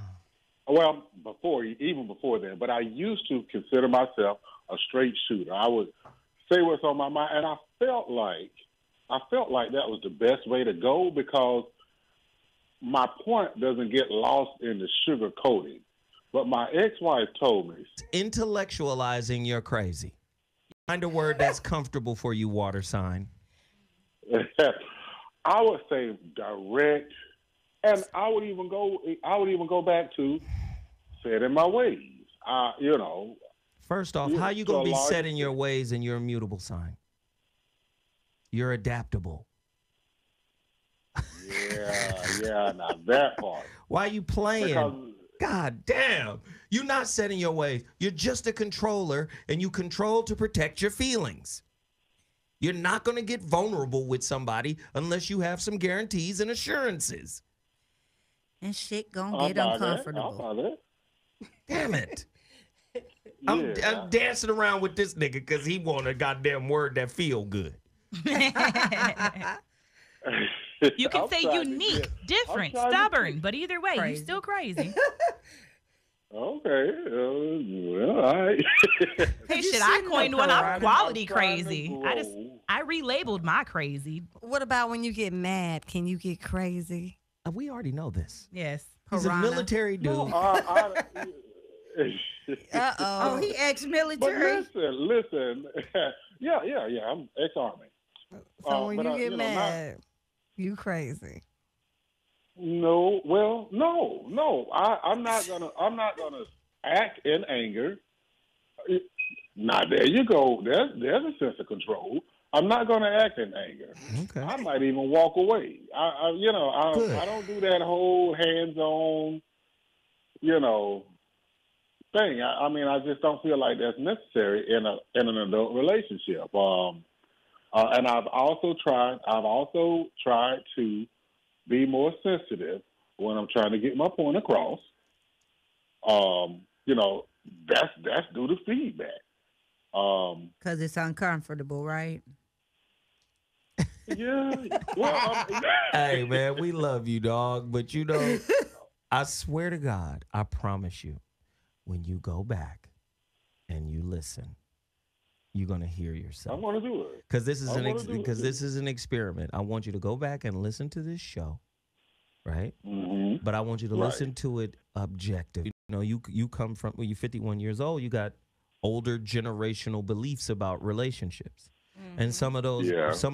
well, even before then, but I used to consider myself a straight shooter. I would say what's on my mind. And I felt like that was the best way to go because my point doesn't get lost in the sugar coating. But my ex-wife told me. Intellectualizing you're crazy. Find a word that's comfortable for you, water sign. I would say direct, and I would even go back to set in my ways. You know. First off, how you gonna be set in your ways and you're a mutable sign? You're adaptable. Yeah, now that part. Why are you playing? Because, God damn. You're not set in your ways. You're just a controller, and you control to protect your feelings. You're not going to get vulnerable with somebody unless you have some guarantees and assurances. And shit gonna get uncomfortable. Damn it. I'm dancing around with this nigga because he want a goddamn word that feel good. You can say unique, different, stubborn, but either way, you're still crazy. Okay. Well, all right. Hey, shit, I coined one. I'm quality crazy. I relabeled my crazy. What about when you get mad? Can you get crazy? We already know this. Yes. He's a military dude. Uh-oh. Oh, he ex-military. But listen. Yeah. I'm ex-army. So when you get mad, you crazy. No, well, no. I'm not gonna act in anger. Now there you go. There's a sense of control. I'm not gonna act in anger. Okay. I might even walk away. I don't do that whole hands-on, thing. I mean, I just don't feel like that's necessary in an adult relationship. And I've also tried to be more sensitive when I'm trying to get my point across. That's due to feedback. Because it's uncomfortable, right? Yeah. Well, hey, man, we love you, dog. But, I swear to God, I promise you, when you go back and you listen, you're going to hear yourself. I'm going to do it. Because this is an experiment. I want you to go back and listen to this show, right? Mm-hmm. But I want you to listen to it objective. You come from, when you're 51 years old, you got older generational beliefs about relationships. Mm-hmm. And some of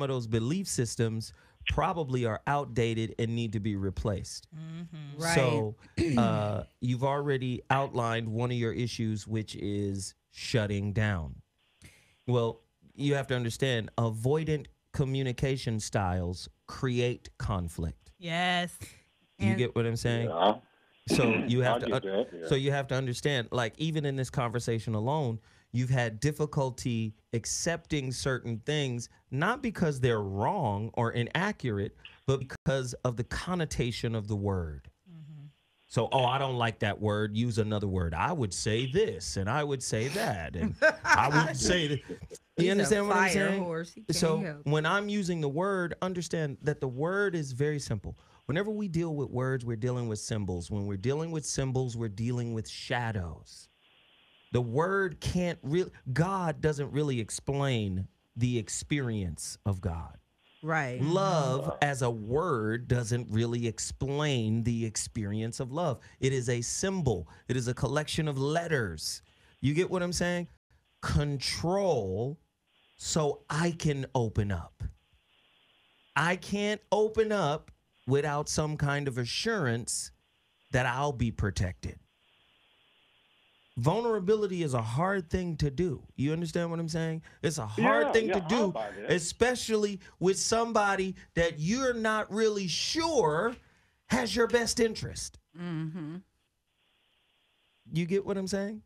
those belief systems probably are outdated and need to be replaced. Mm-hmm. Right. So you've already outlined one of your issues, which is shutting down. Well, you have to understand, avoidant communication styles create conflict. Yes. You get what I'm saying? Yeah. So you have to you have to understand, like, even in this conversation alone, you've had difficulty accepting certain things, not because they're wrong or inaccurate, but because of the connotation of the word. Mm-hmm. So, I don't like that word. Use another word. I would say this, and I would say that, and I would say that. You understand what I'm saying? So when I'm using the word, understand that the word is very simple. Whenever we deal with words, we're dealing with symbols. When we're dealing with symbols, we're dealing with shadows. The word God doesn't really explain the experience of God. Right. Love as a word doesn't really explain the experience of love. It is a symbol. It is a collection of letters. You get what I'm saying? Control so I can open up. I can't open up without some kind of assurance that I'll be protected. Vulnerability is a hard thing to do. You understand what I'm saying? It's a hard thing to do, especially with somebody that you're not really sure has your best interest. Mm-hmm. You get what I'm saying?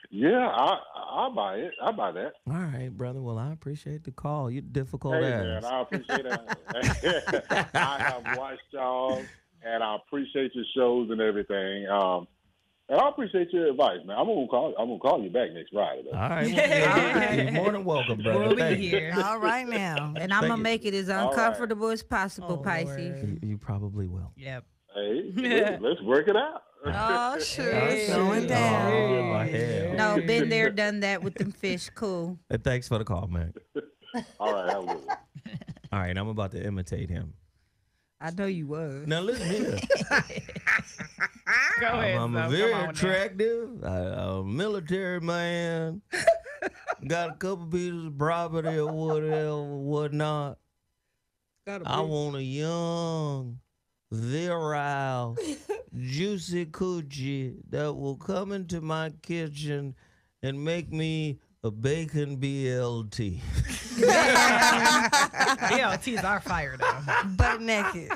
Yeah, I buy it. I buy that. All right, brother. Well, I appreciate the call. You're difficult Hey, ass. man, I appreciate that. I have watched y'all, and I appreciate your shows and everything. And I appreciate your advice, man. I'm gonna call you back next Friday. Though. All right. You're more than welcome, brother. We'll be here. All right now. And I'm going to make it as uncomfortable as possible, Pisces. You probably will. Yep. Hey, let's work it out. Oh, sure. It's going Oh, down. my head. No, been there, done that with them fish. Cool. And thanks for the call, man. All right, have a good one. All right, I'm about to imitate him. I know you was. Now listen here. Go ahead. I'm a Zo. very Come on now. attractive, a military man. Got a couple pieces of property or whatever, whatnot. I want a young, virile, juicy coochie that will come into my kitchen and make me a bacon BLT. BLTs are fire though. Butt naked.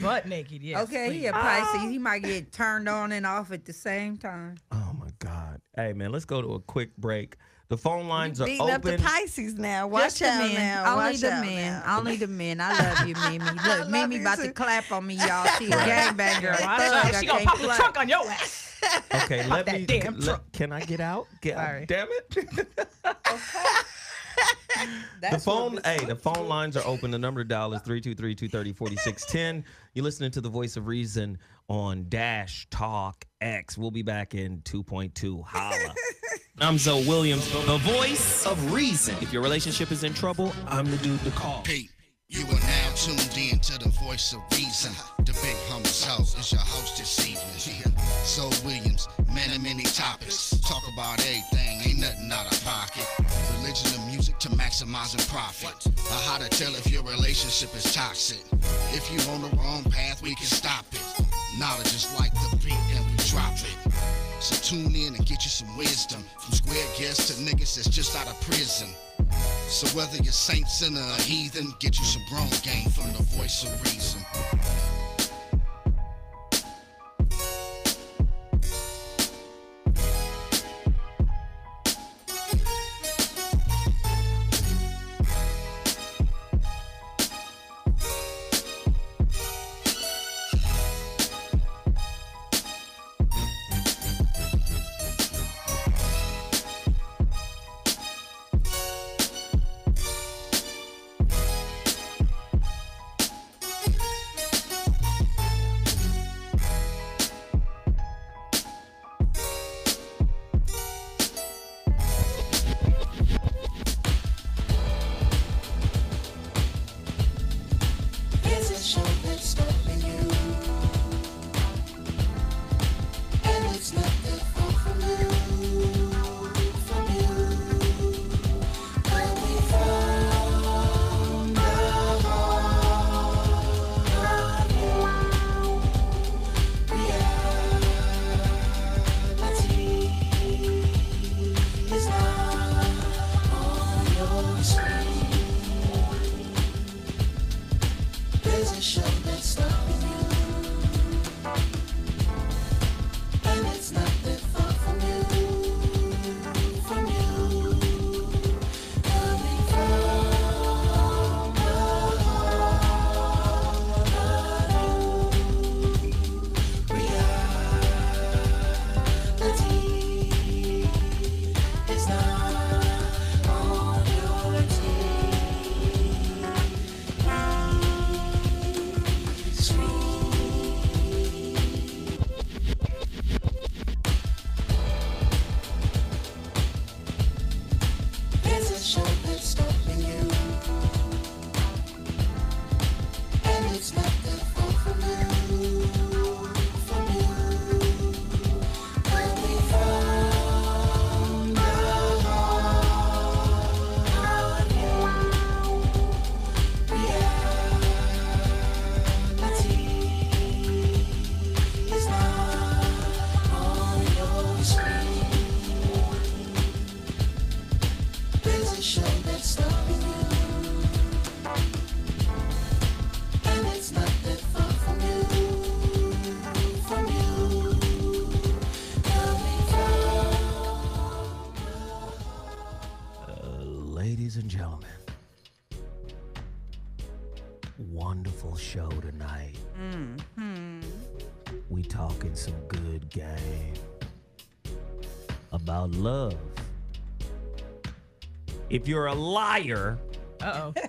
Butt naked, yes. Okay, he a Pisces. He might get turned on and off at the same time. Oh my God. Hey man, let's go to a quick break. The phone lines are Beating up the open. Pisces now. Watch Just the out men. now. Only Watch the out men. now. Only the men. I love you, Mimi. Look, Mimi you about too. to clap on me, y'all. She a gangbanger. Watch Thug. out. I She gonna can't pop the play. trunk on your ass. Okay, Pop let that me. damn truck. Can I get out? Sorry. Damn it. The phone lines are open. The number to dial is 323-230-4610. You're listening to the Voice of Reason on Dash Talk X. We'll be back in 2.2. Holla. I'm ZoWilliams, the voice of reason. If your relationship is in trouble, I'm the dude to call. Hey, you are now tuned in to the Voice of Reason. The big hummus house is your host this evening. ZoWilliams, man of many topics. Talk about everything, ain't nothing out of pocket. Religion and music to maximizing profit. How to tell if your relationship is toxic. If you on the wrong path, we can stop it. Knowledge is like the beat and we drop it. So tune in and get you some wisdom. From square guests to niggas that's just out of prison. So whether you're saint, sinner, or heathen, get you some grown game from the Voice of Reason. Ladies and gentlemen, wonderful show tonight. We talking some good game about love. If you're a liar,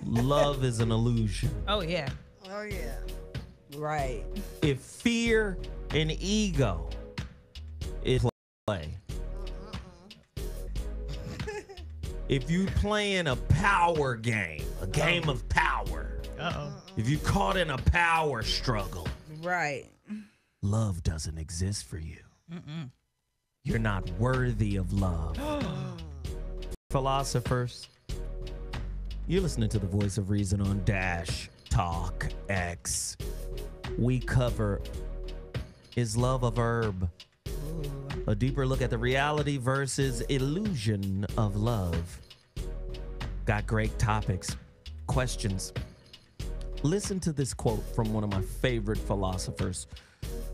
love is an illusion. Oh, yeah. Oh, yeah. Right. If fear and ego is play. If you playing a power game, a game of power, if you caught in a power struggle, right, love doesn't exist for you. You're not worthy of love. Philosophers, you're listening to the Voice of Reason on Dash Talk X. We cover, is love a verb? A deeper look at the reality versus illusion of love. Got great topics, questions. Listen to this quote from one of my favorite philosophers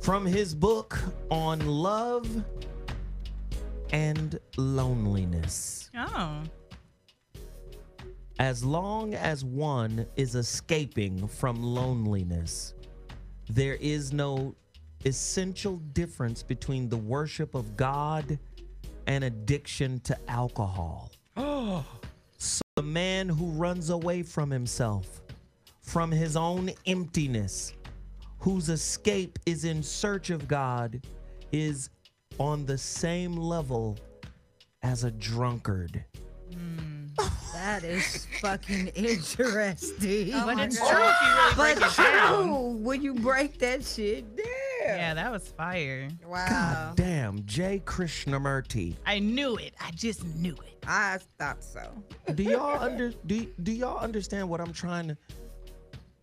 from his book on love and loneliness. Oh. As long as one is escaping from loneliness, there is no essential difference between the worship of God and addiction to alcohol. So the man who runs away from himself, from his own emptiness, whose escape is in search of God, is on the same level as a drunkard. That is fucking interesting. But it's true if you really break it down. When you break that shit down. Yeah, that was fire. Wow. God damn, J. Krishnamurti. I knew it. I just knew it. I thought so. Do y'all do y'all understand what I'm trying to?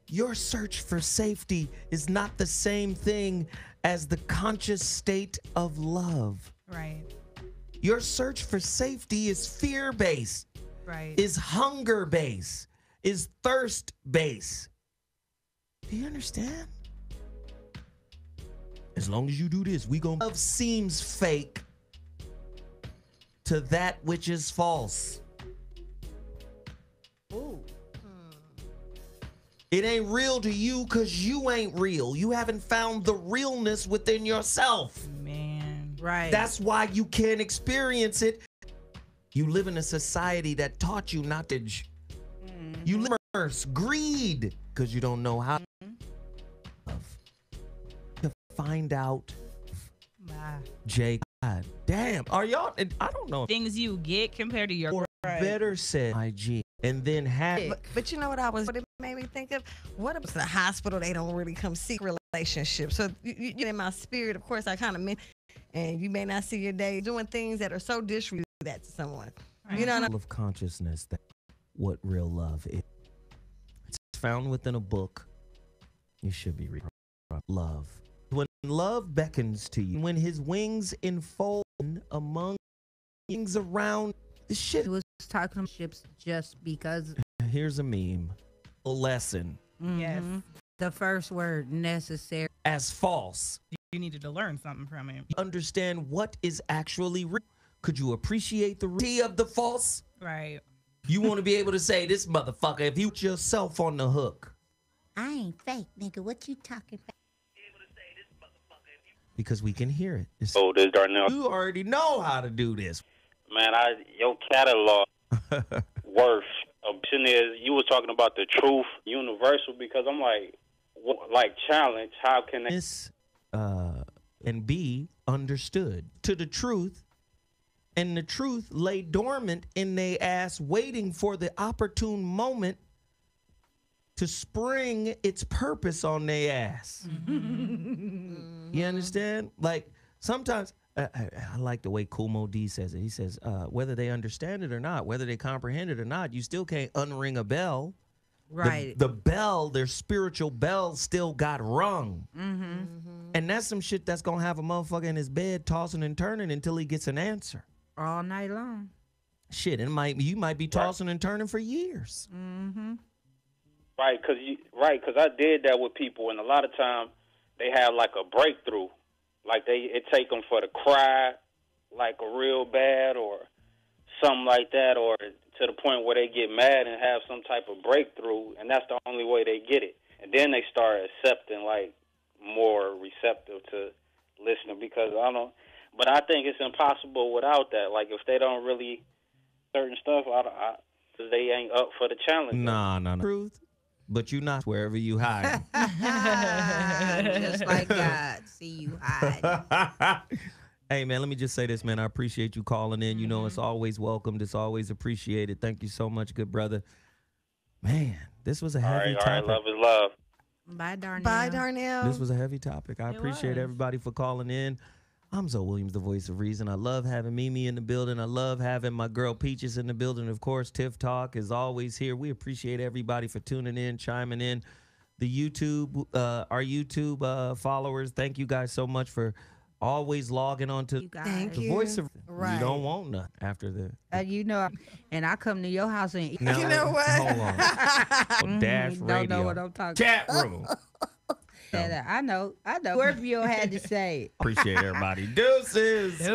Your search for safety is not the same thing as the conscious state of love. Right. Your search for safety is fear-based. Right. Is hunger-based. Is thirst-based. Do you understand? As long as you do this, we gon' love seems fake to that which is false. Ooh. It ain't real to you because you ain't real. You haven't found the realness within yourself. Man. Right. That's why you can't experience it. You live in a society that taught you not to. You live in greed because you don't know how to find out. Jay, God damn. Are y'all? I don't know. Things you get compared to your. Or better said, IG. And then have. But you know what what it made me think of? What if it's the hospital? They don't really come seek relationships. So you in my spirit, of course, I kind of meant, and you may not see your day doing things that are so disrespectful that to someone. You know what I mean? Of consciousness that what real love is. It's found within a book. You should be reading love. When love beckons to you, when his wings enfold among things around the shit. He was talking about ships just because. Here's a meme. A lesson. Yes. The first word, necessary. As false. You needed to learn something from him. Understand what is actually real. Could you appreciate the reality of the false? Right. You want to be able to say, this motherfucker, if you put yourself on the hook. I ain't fake, nigga. What you talking about? Because we can hear it. This Darnell. You already know how to do this. Man, your catalog worth option is you were talking about the truth universal because I'm like challenge. How can they? This and be understood to the truth, and the truth lay dormant in they ass, waiting for the opportune moment to spring its purpose on they ass. You understand? Like sometimes. I like the way Kumo D says it. He says, whether they understand it or not, whether they comprehend it or not, you still can't unring a bell. Right. The bell, their spiritual bell still got rung. And that's some shit that's going to have a motherfucker in his bed tossing and turning until he gets an answer. All night long. Shit, you might be tossing and turning for years. Right, because I did that with people, and a lot of time they have like a breakthrough. Like it take them for the cry, like a real bad or something like that, or to the point where they get mad and have some type of breakthrough, and that's the only way they get it. And then they start accepting, like, more receptive to listening because but I think it's impossible without that. Like, if they don't really, certain stuff, they ain't up for the challenge. No. Truth. But you not wherever you hide. Just like God, see you hide. Hey, man, let me just say this, man. I appreciate you calling in. You know, it's always welcomed. It's always appreciated. Thank you so much, good brother. Man, this was a heavy topic. All right, love is love. Bye, Darnell. Bye, Darnell. This was a heavy topic. I appreciate everybody for calling in. I'm ZoWilliams, the voice of reason. I love having Mimi in the building. I love having my girl Peaches in the building. Of course, Tiff Talk is always here. We appreciate everybody for tuning in, chiming in. The YouTube, our YouTube followers, thank you guys so much for always logging on to the voice of You don't want none after the you know, and I come to your house and eat. Now, You know what? Hold on. Dash Radio. Don't know what I'm talking Chat room. I know. Scorpio had to say. Appreciate everybody. Deuces.